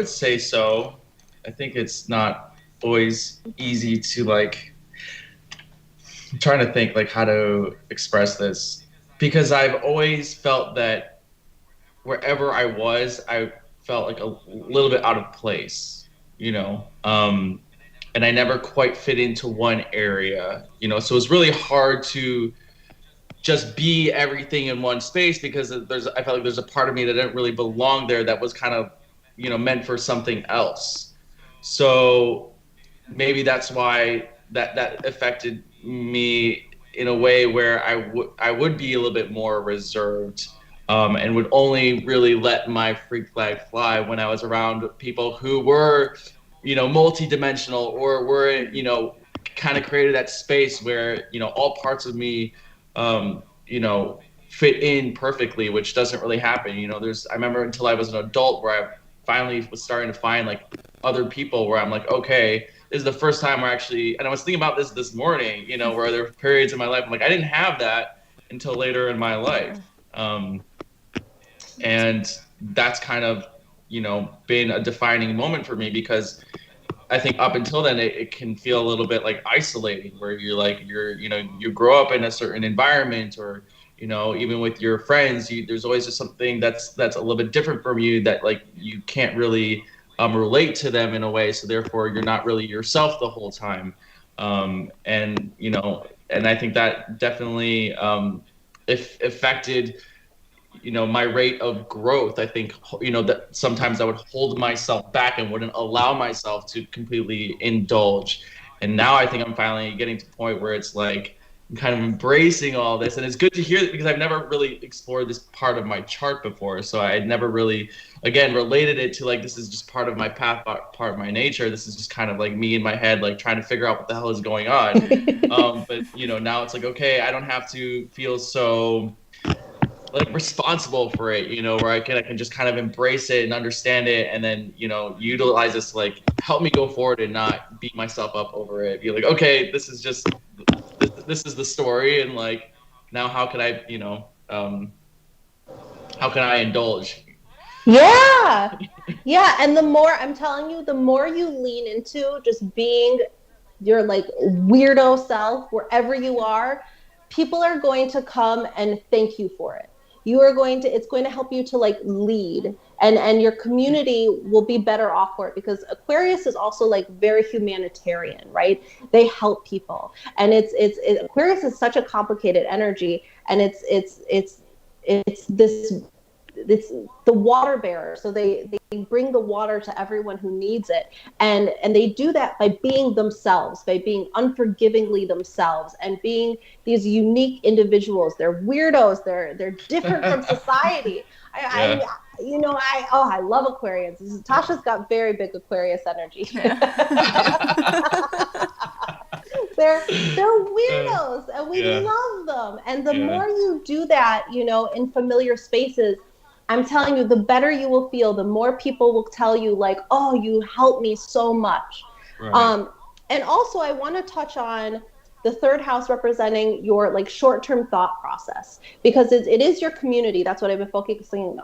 say so. I think it's not always easy to, like, I'm trying to think like how to express this, because I've always felt that wherever I was, I felt like a little bit out of place, you know. And I never quite fit into one area, you know, so it's really hard to just be everything in one space, because I felt like there's a part of me that didn't really belong there, that was kind of, you know, meant for something else. So maybe that's why that affected me in a way where I would be a little bit more reserved, and would only really let my freak flag fly when I was around people who were, you know, multi-dimensional, or were, you know, kind of created that space where, you know, all parts of me, you know, fit in perfectly, which doesn't really happen. You know, I remember until I was an adult where I finally was starting to find like other people where I'm like, okay, this is the first time where actually, and I was thinking about this morning, you know, where there were periods in my life, I'm like, I didn't have that until later in my life. And that's kind of, you know, been a defining moment for me, because I think up until then it can feel a little bit like isolating, where you know, you grow up in a certain environment, or, you know, even with your friends, there's always just something that's a little bit different from you, that like you can't really relate to them in a way, so therefore you're not really yourself the whole time. And, you know, and I think that definitely affected, you know, my rate of growth. I think, you know, that sometimes I would hold myself back and wouldn't allow myself to completely indulge. And now I think I'm finally getting to the point where it's like I'm kind of embracing all this. And it's good to hear that, because I've never really explored this part of my chart before. So I had never really, again, related it to like, this is just part of my path, part of my nature. This is just kind of like me in my head, like trying to figure out what the hell is going on. But, you know, now it's like, okay, I don't have to feel so like responsible for it, you know, where I can just kind of embrace it and understand it, and then, you know, utilize this to like help me go forward and not beat myself up over it. Be like, okay, this is the story, and like now how can I, you know, how can I indulge? Yeah. Yeah. And the more, I'm telling you, the more you lean into just being your like weirdo self wherever you are, people are going to come and thank you for it. You are going to, it's going to help you to like lead, and your community will be better off for it, because Aquarius is also like very humanitarian, right? They help people. And Aquarius is such a complicated energy, and it's this, it's the water bearer, so they bring the water to everyone who needs it, and they do that by being themselves, by being unforgivingly themselves, and being these unique individuals. They're weirdos, they're different from society. Yeah. I love Aquarians. Tasha's got very big Aquarius energy. Yeah. they're weirdos, and we Yeah. love them. And the Yeah. more you do that, in familiar spaces, I'm telling you, the better you will feel. The more people will tell you like, oh, you helped me so much. Right. And also I want to touch on the third house representing your like short-term thought process, because it is your community. That's what I've been focusing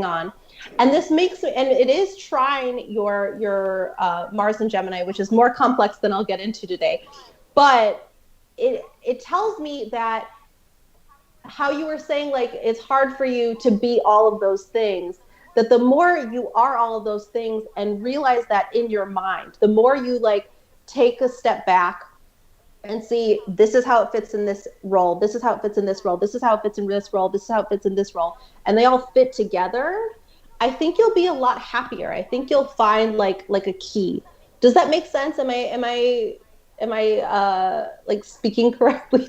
on. And this makes, and it is trying your Mars and Gemini, which is more complex than I'll get into today. But it tells me that, how you were saying, like, it's hard for you to be all of those things, that the more you are all of those things and realize that in your mind, the more you like take a step back and see, this is how it fits in this role, this is how it fits in this role, this is how it fits in this role, this is how it fits in this role, and they all fit together, I think you'll be a lot happier. I think you'll find like a key. Does that make sense? Am I like speaking correctly?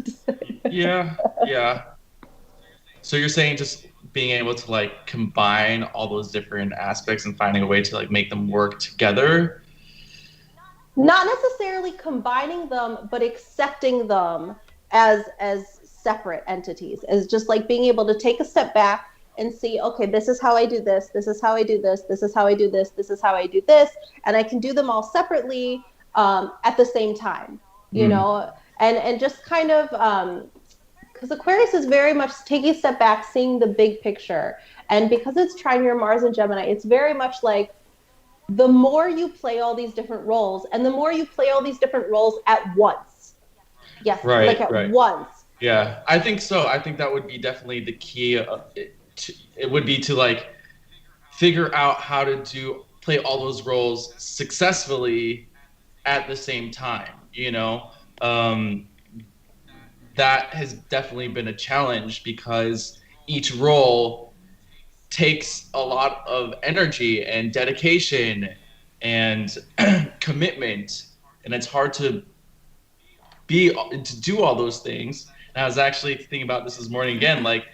Yeah. Yeah. So you're saying just being able to like combine all those different aspects and finding a way to like make them work together? Not necessarily combining them, but accepting them as separate entities, as just like being able to take a step back and see, okay, this is how I do this, this is how I do this, this is how I do this, this is how I do this, and I can do them all separately, at the same time, and just kind of, because Aquarius is very much taking a step back, seeing the big picture, and because it's trine your Mars and Gemini, it's very much like, the more you play all these different roles, and the more you play all these different roles at once. Yes, Right, like at right. once. Yeah, I think so. I think that would be definitely the key. It would be to like figure out how to play all those roles successfully at the same time. That has definitely been a challenge because each role takes a lot of energy and dedication and commitment, and it's hard to do all those things. And I was actually thinking about this morning again, like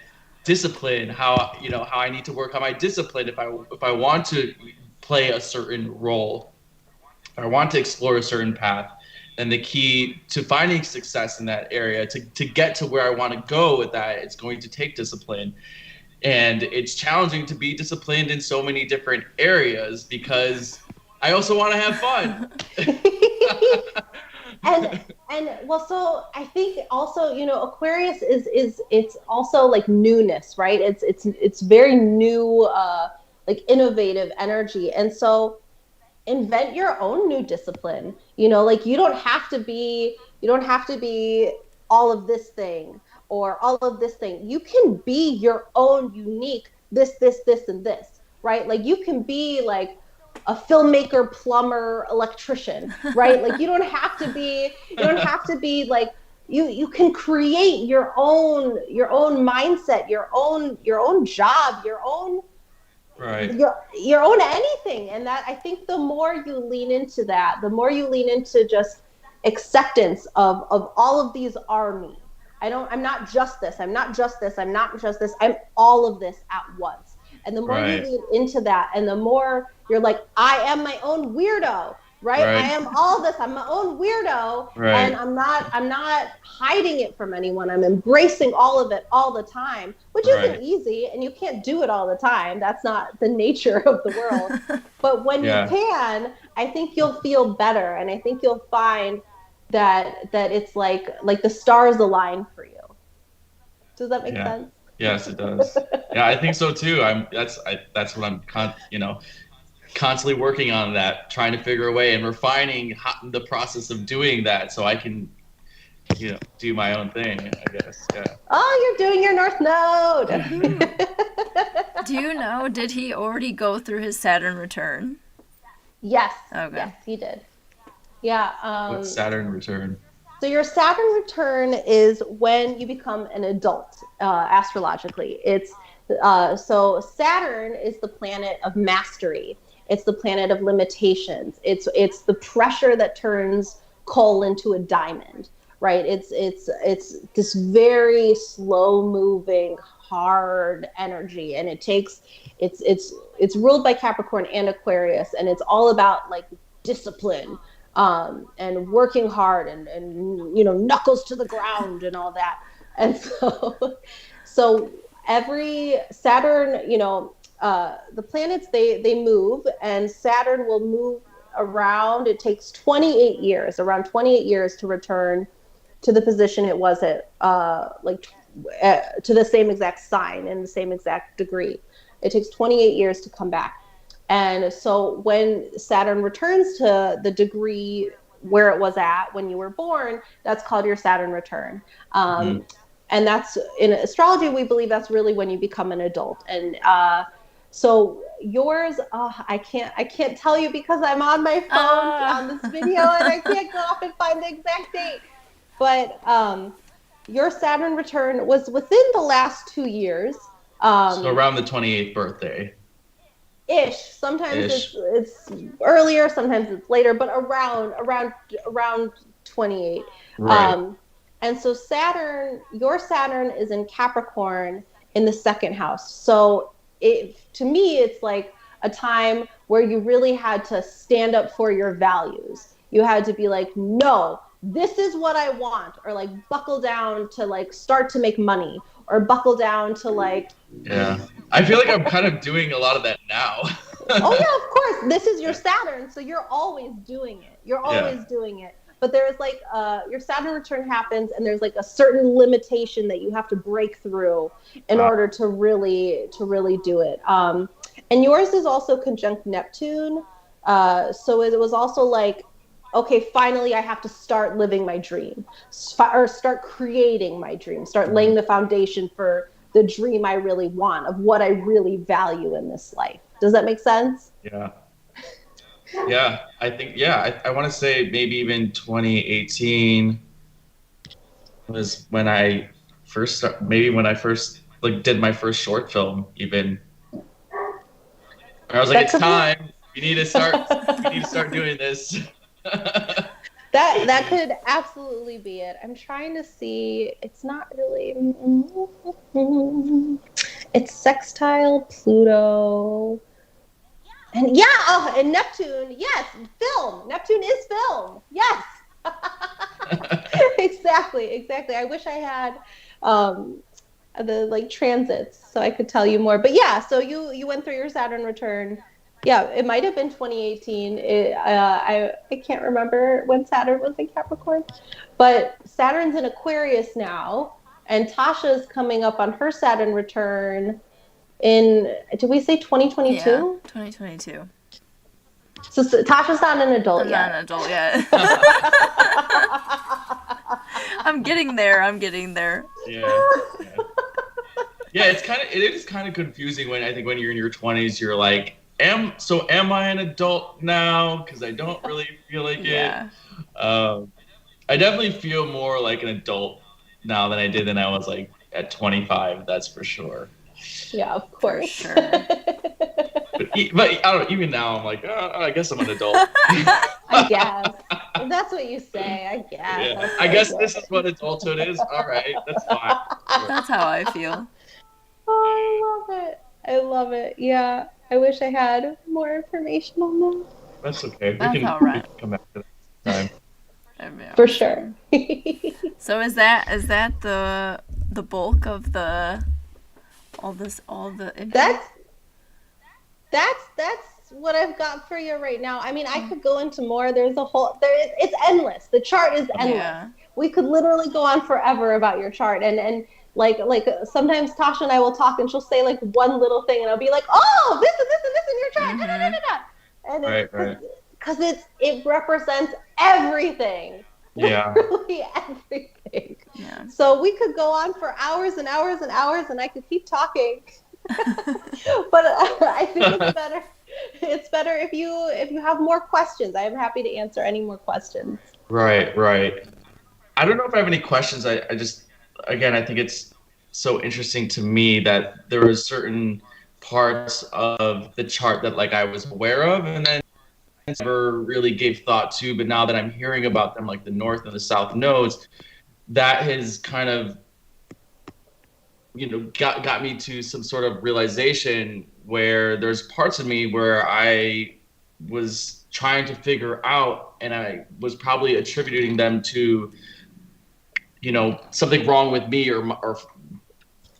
discipline, how I need to work on my discipline if I want to play a certain role, if I want to explore a certain path. And the key to finding success in that area, to get to where I want to go with that, it's going to take discipline. And it's challenging to be disciplined in so many different areas because I also want to have fun. and well, so I think also, Aquarius is it's also like newness, right? It's very new, like innovative energy. And so invent your own new discipline. Like you don't have to be all of this thing or all of this thing. You can be your own unique this, and this, right? Like you can be like a filmmaker, plumber, electrician, right? Like you don't have to be like, you can create your own mindset, your own job, your own Right. your own anything. And that, I think the more you lean into that, the more you lean into just acceptance of all of these are me. I'm not just this, I'm not just this, I'm not just this, I'm all of this at once. And the more Right. you lean into that, and the more you're like, I am my own weirdo, right? I am all this, I'm my own weirdo, Right. and I'm not hiding it from anyone. I'm embracing all of it all the time, which isn't easy, and you can't do it all the time. That's not the nature of the world. But when you can, I think you'll feel better, and I think you'll find that it's like the stars align for you. Does that make sense? Yes, it does. Yeah, I think so too. That's what I'm constantly working on, that, trying to figure a way and refining the process of doing that so I can, do my own thing, I guess. Yeah. Oh, you're doing your North Node. Do you know, did he already go through his Saturn return? Yes. Okay. Yes, he did. Yeah. What's Saturn return? So your Saturn return is when you become an adult, astrologically. It's so Saturn is the planet of mastery. It's the planet of limitations. It's the pressure that turns coal into a diamond, right? It's this very slow moving, hard energy, and it's ruled by Capricorn and Aquarius, and it's all about like discipline, and working hard, and knuckles to the ground and all that. And so every Saturn, the planets, they move, and Saturn will move around. It takes around 28 years to return to the position it was at, to the same exact sign and the same exact degree. It takes 28 years to come back. And so when Saturn returns to the degree where it was at when you were born, that's called your Saturn return. And that's, in astrology, we believe that's really when you become an adult. And so yours, I can't tell you because I'm on my phone on this video, and I can't go off and find the exact date. But your Saturn return was within the last 2 years. So around the 28th birthday. Sometimes it's earlier, sometimes it's later, but around 28. Right. And so your Saturn is in Capricorn in the second house. So to me, it's like a time where you really had to stand up for your values. You had to be like, no, this is what I want, or like buckle down to like start to make money, or buckle down to like. Yeah. I feel like I'm kind of doing a lot of that now. Oh yeah, of course. This is your Saturn, so you're always doing it. Doing it. But there's like your Saturn return happens, and there's like a certain limitation that you have to break through in order to really do it. And yours is also conjunct Neptune, so it was also like, okay, finally I have to start living my dream, or start creating my dream, start laying the foundation for the dream I really want, of what I really value in this life. Does that make sense? Yeah. Yeah, I think, I want to say maybe even 2018 was when I first did my first short film even. I was like, it's time. We need to start doing this. That could absolutely be it. I'm trying to see. It's not really. It's sextile Pluto. And and Neptune. Yes, film. Neptune is film. Yes. Exactly. I wish I had the like transits so I could tell you more. But yeah, so you went through your Saturn return. Yeah, it might have been 2018. I can't remember when Saturn was in Capricorn, but Saturn's in Aquarius now, and Tasha's coming up on her Saturn return in, did we say 2022? Yeah, 2022. So Tasha's not an adult yet. I'm not an adult yet. I'm getting there. Yeah, it is kind of confusing when you're in your 20s, you're like, am I an adult now? Because I don't really feel like it. I definitely feel more like an adult now than I did when I was like at 25. That's for sure. Yeah, of course. Sure. But I don't know. Even now, I'm like, I guess I'm an adult. I guess. If that's what you say, I guess. Yeah. I guess this is what adulthood is. All right, that's fine. That's how I feel. Oh, I love it. Yeah. I wish I had more information on that. That's okay. We That's can come back to that time. For sure. So is that the bulk of all the info? That's what I've got for you right now. I mean, I could go into more. It's endless. The chart is endless. Yeah. We could literally go on forever about your chart, and Like sometimes Tasha and I will talk, and she'll say like one little thing, and I'll be like, oh, this and this and this in your chart, da, da, da, da, da. And it's because it represents everything. Yeah. Literally everything. Yeah. So we could go on for hours and hours and hours, and I could keep talking. But I think it's better if you have more questions. I am happy to answer any more questions. Right. I don't know if I have any questions. I just, again, I think it's so interesting to me that there was certain parts of the chart that like I was aware of, and then never really gave thought to. But now that I'm hearing about them, like the north and the south nodes, that has kind of, got me to some sort of realization where there's parts of me where I was trying to figure out, and I was probably attributing them to, something wrong with me or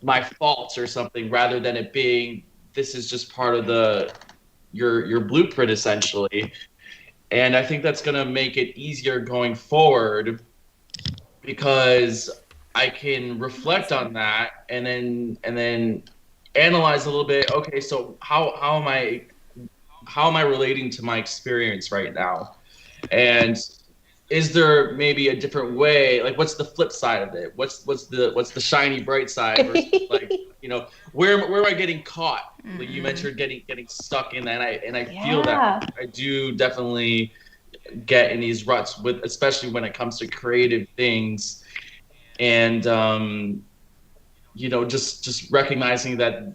my faults or something, rather than it being, this is just part of your blueprint essentially. And I think that's going to make it easier going forward, because I can reflect on that and then analyze a little bit. Okay, so how am I relating to my experience right now? And is there maybe a different way? Like, what's the flip side of it? What's the shiny bright side versus like, where am I getting caught? Mm-hmm. Like you mentioned getting stuck in that, and I feel that I do definitely get in these ruts with, especially when it comes to creative things. And just recognizing that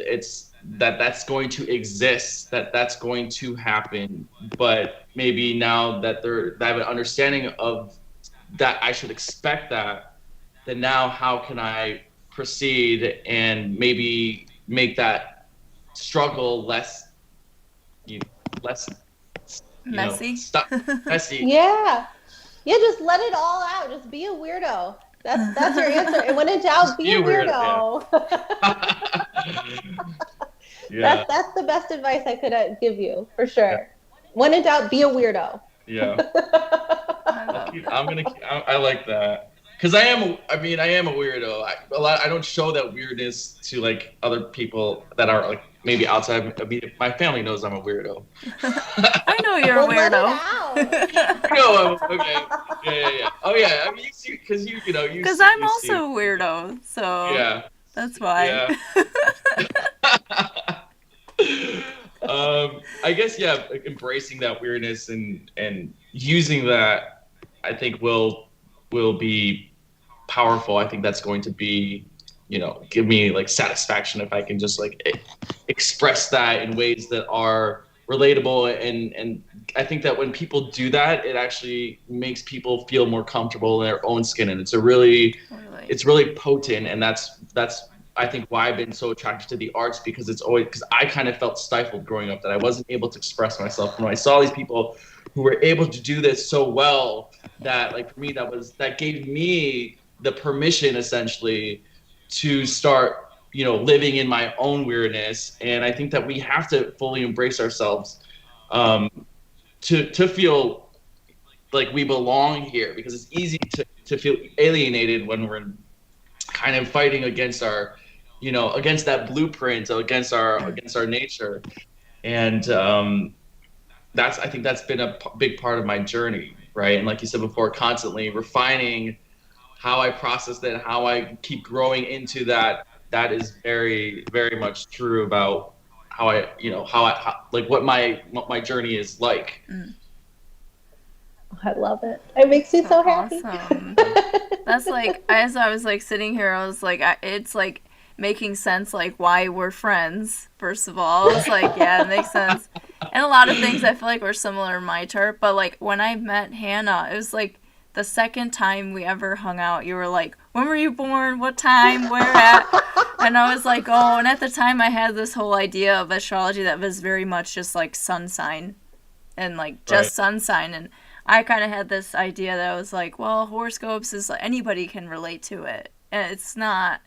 that's going to exist, that's going to happen, but maybe now that I have an understanding of that, I should expect that. Then now, how can I proceed and maybe make that struggle less messy? Messy. Yeah. Just let it all out. Just be a weirdo. That's your answer. And when in doubt, be a weirdo. Yeah. That's the best advice I could give you, for sure. Yeah. When in doubt, be a weirdo. Yeah. I like that, because I am a weirdo. I don't show that weirdness to like other people that are like maybe outside. I mean, my family knows I'm a weirdo. I know you're a weirdo. Okay. Yeah. Oh yeah. I mean, you see, because because I'm also a weirdo, so yeah, that's why. Yeah. I guess like embracing that weirdness and using that, I think will be powerful. I think that's going to be, give me like satisfaction if I can just like express that in ways that are relatable, and I think that when people do that, it actually makes people feel more comfortable in their own skin, and it's really potent, and that's I think why I've been so attracted to the arts, because I kind of felt stifled growing up, that I wasn't able to express myself. And when I saw these people who were able to do this so well, that like for me, that gave me the permission essentially to start, living in my own weirdness. And I think that we have to fully embrace ourselves to feel like we belong here, because it's easy to feel alienated when we're kind of fighting against our, against that blueprint, against our nature. And I think that's been a big part of my journey, right? And like you said before, constantly refining how I process that, how I keep growing into that. That is very, very much true about how what my journey is like. I love it. It makes me so happy. Awesome. That's like, as I was like sitting here, I was like, it's like making sense, like why we're friends. First of all, it's like, yeah, it makes sense. And a lot of things I feel like were similar in my chart. But like when I met Hannah, it was like the second time we ever hung out. You were like, when were you born? What time? Where at? And I was like, oh, and at the time I had this whole idea of astrology that was very much just like sun sign and like just sun sign. And I kind of had this idea that I was like, well, horoscopes is like, anybody can relate to it. And it's not.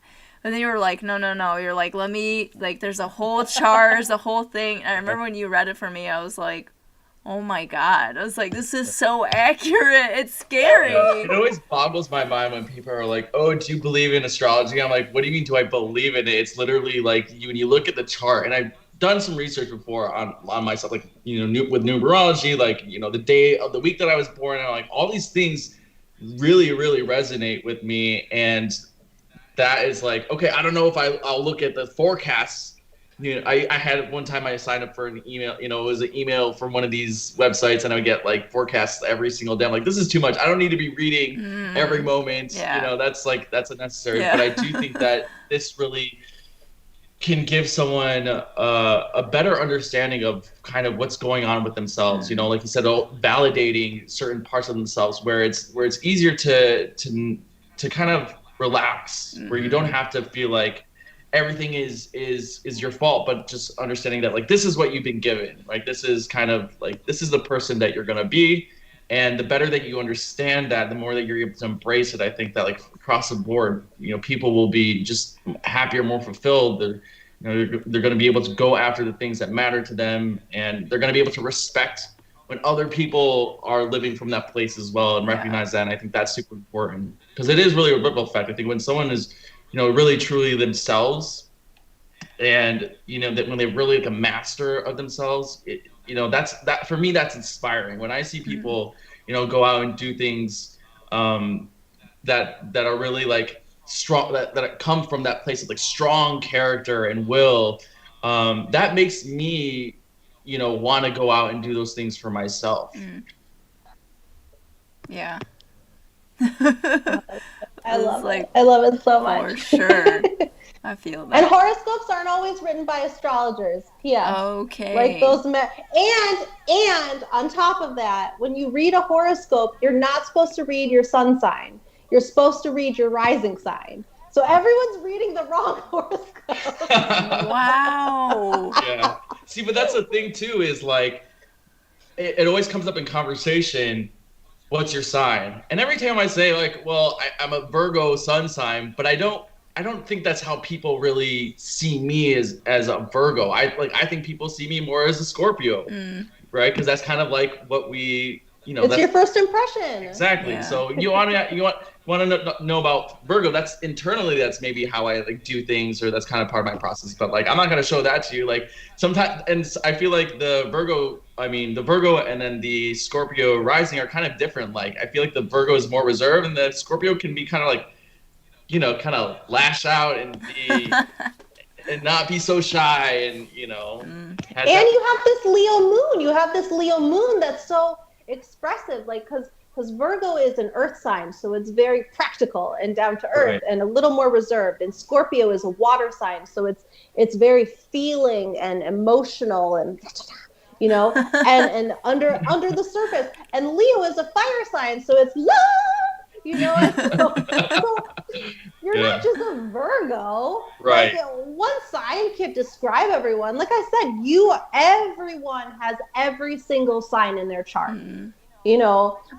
And then you were like, no. You're like, let me, like, there's a whole chart, there's a whole thing. And I remember when you read it for me, I was like, Oh my God. I was like, this is so accurate. It's scary. Yeah. It always boggles my mind when people are like, "Oh, do you believe in astrology?" I'm like, "What do you mean? Do I believe in it?" It's literally like when you look at the chart, and I've done some research before on myself, like with numerology, like the day of the week that I was born, and like all these things really, really resonate with me, and that is like, okay, I don't know if I'll look at the forecasts. I had one time I signed up for an email, it was an email from one of these websites, and I would get like forecasts every single day. I'm like, this is too much. I don't need to be reading every moment. Yeah. That's unnecessary. Yeah. But I do think that this really can give someone a better understanding of kind of what's going on with themselves. Like you said, validating certain parts of themselves where it's easier to kind of relax, where you don't have to feel like everything is your fault, but just understanding that like this is what you've been given. Like this is kind of like this is the person that you're gonna be, and the better that you understand that, the more that you're able to embrace it. I think that like across the board, people will be just happier, more fulfilled. They're going to be able to go after the things that matter to them, and they're going to be able to respect when other people are living from that place as well, and recognize that. And I think that's super important, because it is really a ripple effect. I think when someone is really truly themselves, and that when they're really like a master of themselves, that for me, that's inspiring. When I see people go out and do things that are really like strong, that come from that place of like strong character and will, that makes me want to go out and do those things for myself. Yeah. I love it. I love it so much. For sure. I feel that. And horoscopes aren't always written by astrologers. P.S. Okay. Like those and on top of that, when you read a horoscope, you're not supposed to read your sun sign. You're supposed to read your rising sign. So everyone's reading the wrong horoscope. Wow. Yeah. See, but that's the thing too, is like it always comes up in conversation. What's your sign? And every time I say like, well, I'm a Virgo sun sign, but I don't think that's how people really see me as a Virgo. I think people see me more as a Scorpio, right? Because that's kind of like what we, it's that's your first impression. Exactly. Yeah. So you want to know about Virgo. That's internally, that's maybe how I like do things, or that's kind of part of my process. But like, I'm not going to show that to you. Like sometimes, and I feel like the Virgo and then the Scorpio rising are kind of different. Like I feel like the Virgo is more reserved, and the Scorpio can be kind of like, kind of lash out and be and not be so shy, and and you have this Leo moon. You have this Leo moon that's so expressive, like because Virgo is an earth sign, so it's very practical and down to earth, and a little more reserved. And Scorpio is a water sign, so it's very feeling and emotional and and under the surface. And Leo is a fire sign, so it's love. So you're not just a Virgo. Right. Like, one sign can't describe everyone. Like I said, everyone has every single sign in their chart.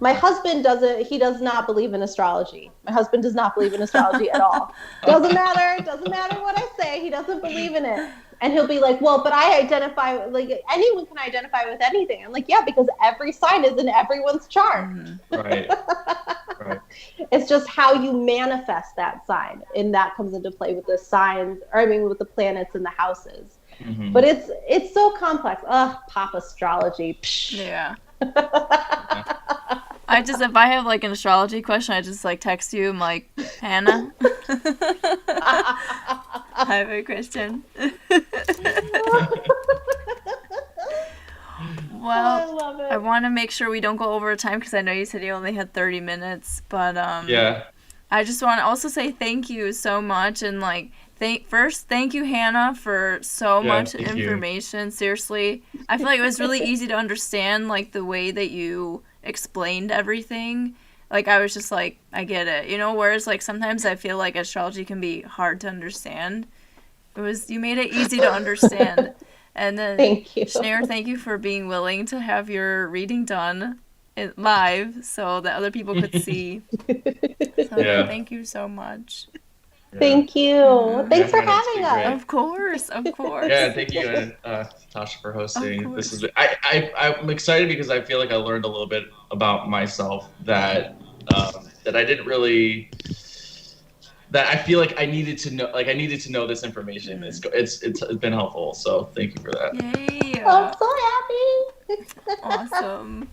My husband does not believe in astrology. My husband does not believe in astrology at all. Doesn't matter what I say. He doesn't believe in it. And he'll be like, well, but I identify, like anyone can identify with anything. I'm like, yeah, because every sign is in everyone's chart. Right. Right. It's just how you manifest that sign. And that comes into play with the signs, with the planets and the houses. But it's so complex. Pop astrology. Psh. Yeah. If I have like an astrology question, I just like text you. I'm like, Hannah, I have a question. Well, I love it. I want to make sure we don't go over time, because I know you said you only had 30 minutes. But yeah. I just want to also say thank you so much, and like thank you, Hannah, for so much information. Seriously, I feel like it was really easy to understand, like the way that you explained everything. Like I was just like, I get it, whereas like sometimes I feel like astrology can be hard to understand. You made it easy to understand. And then thank you, Schneider, thank you for being willing to have your reading done live so that other people could see. So thank you so much. Thank you. Mhm. Thanks for Yeah, it's having been us. great. Of course, of course. Yeah, thank you, Tasha, for hosting. Of This is course. I'm excited because I feel like I learned a little bit about myself that that I didn't really that I feel like I needed to know. Like I needed to know this information. It's been helpful. So thank you for that. Yay. I'm so happy. Awesome.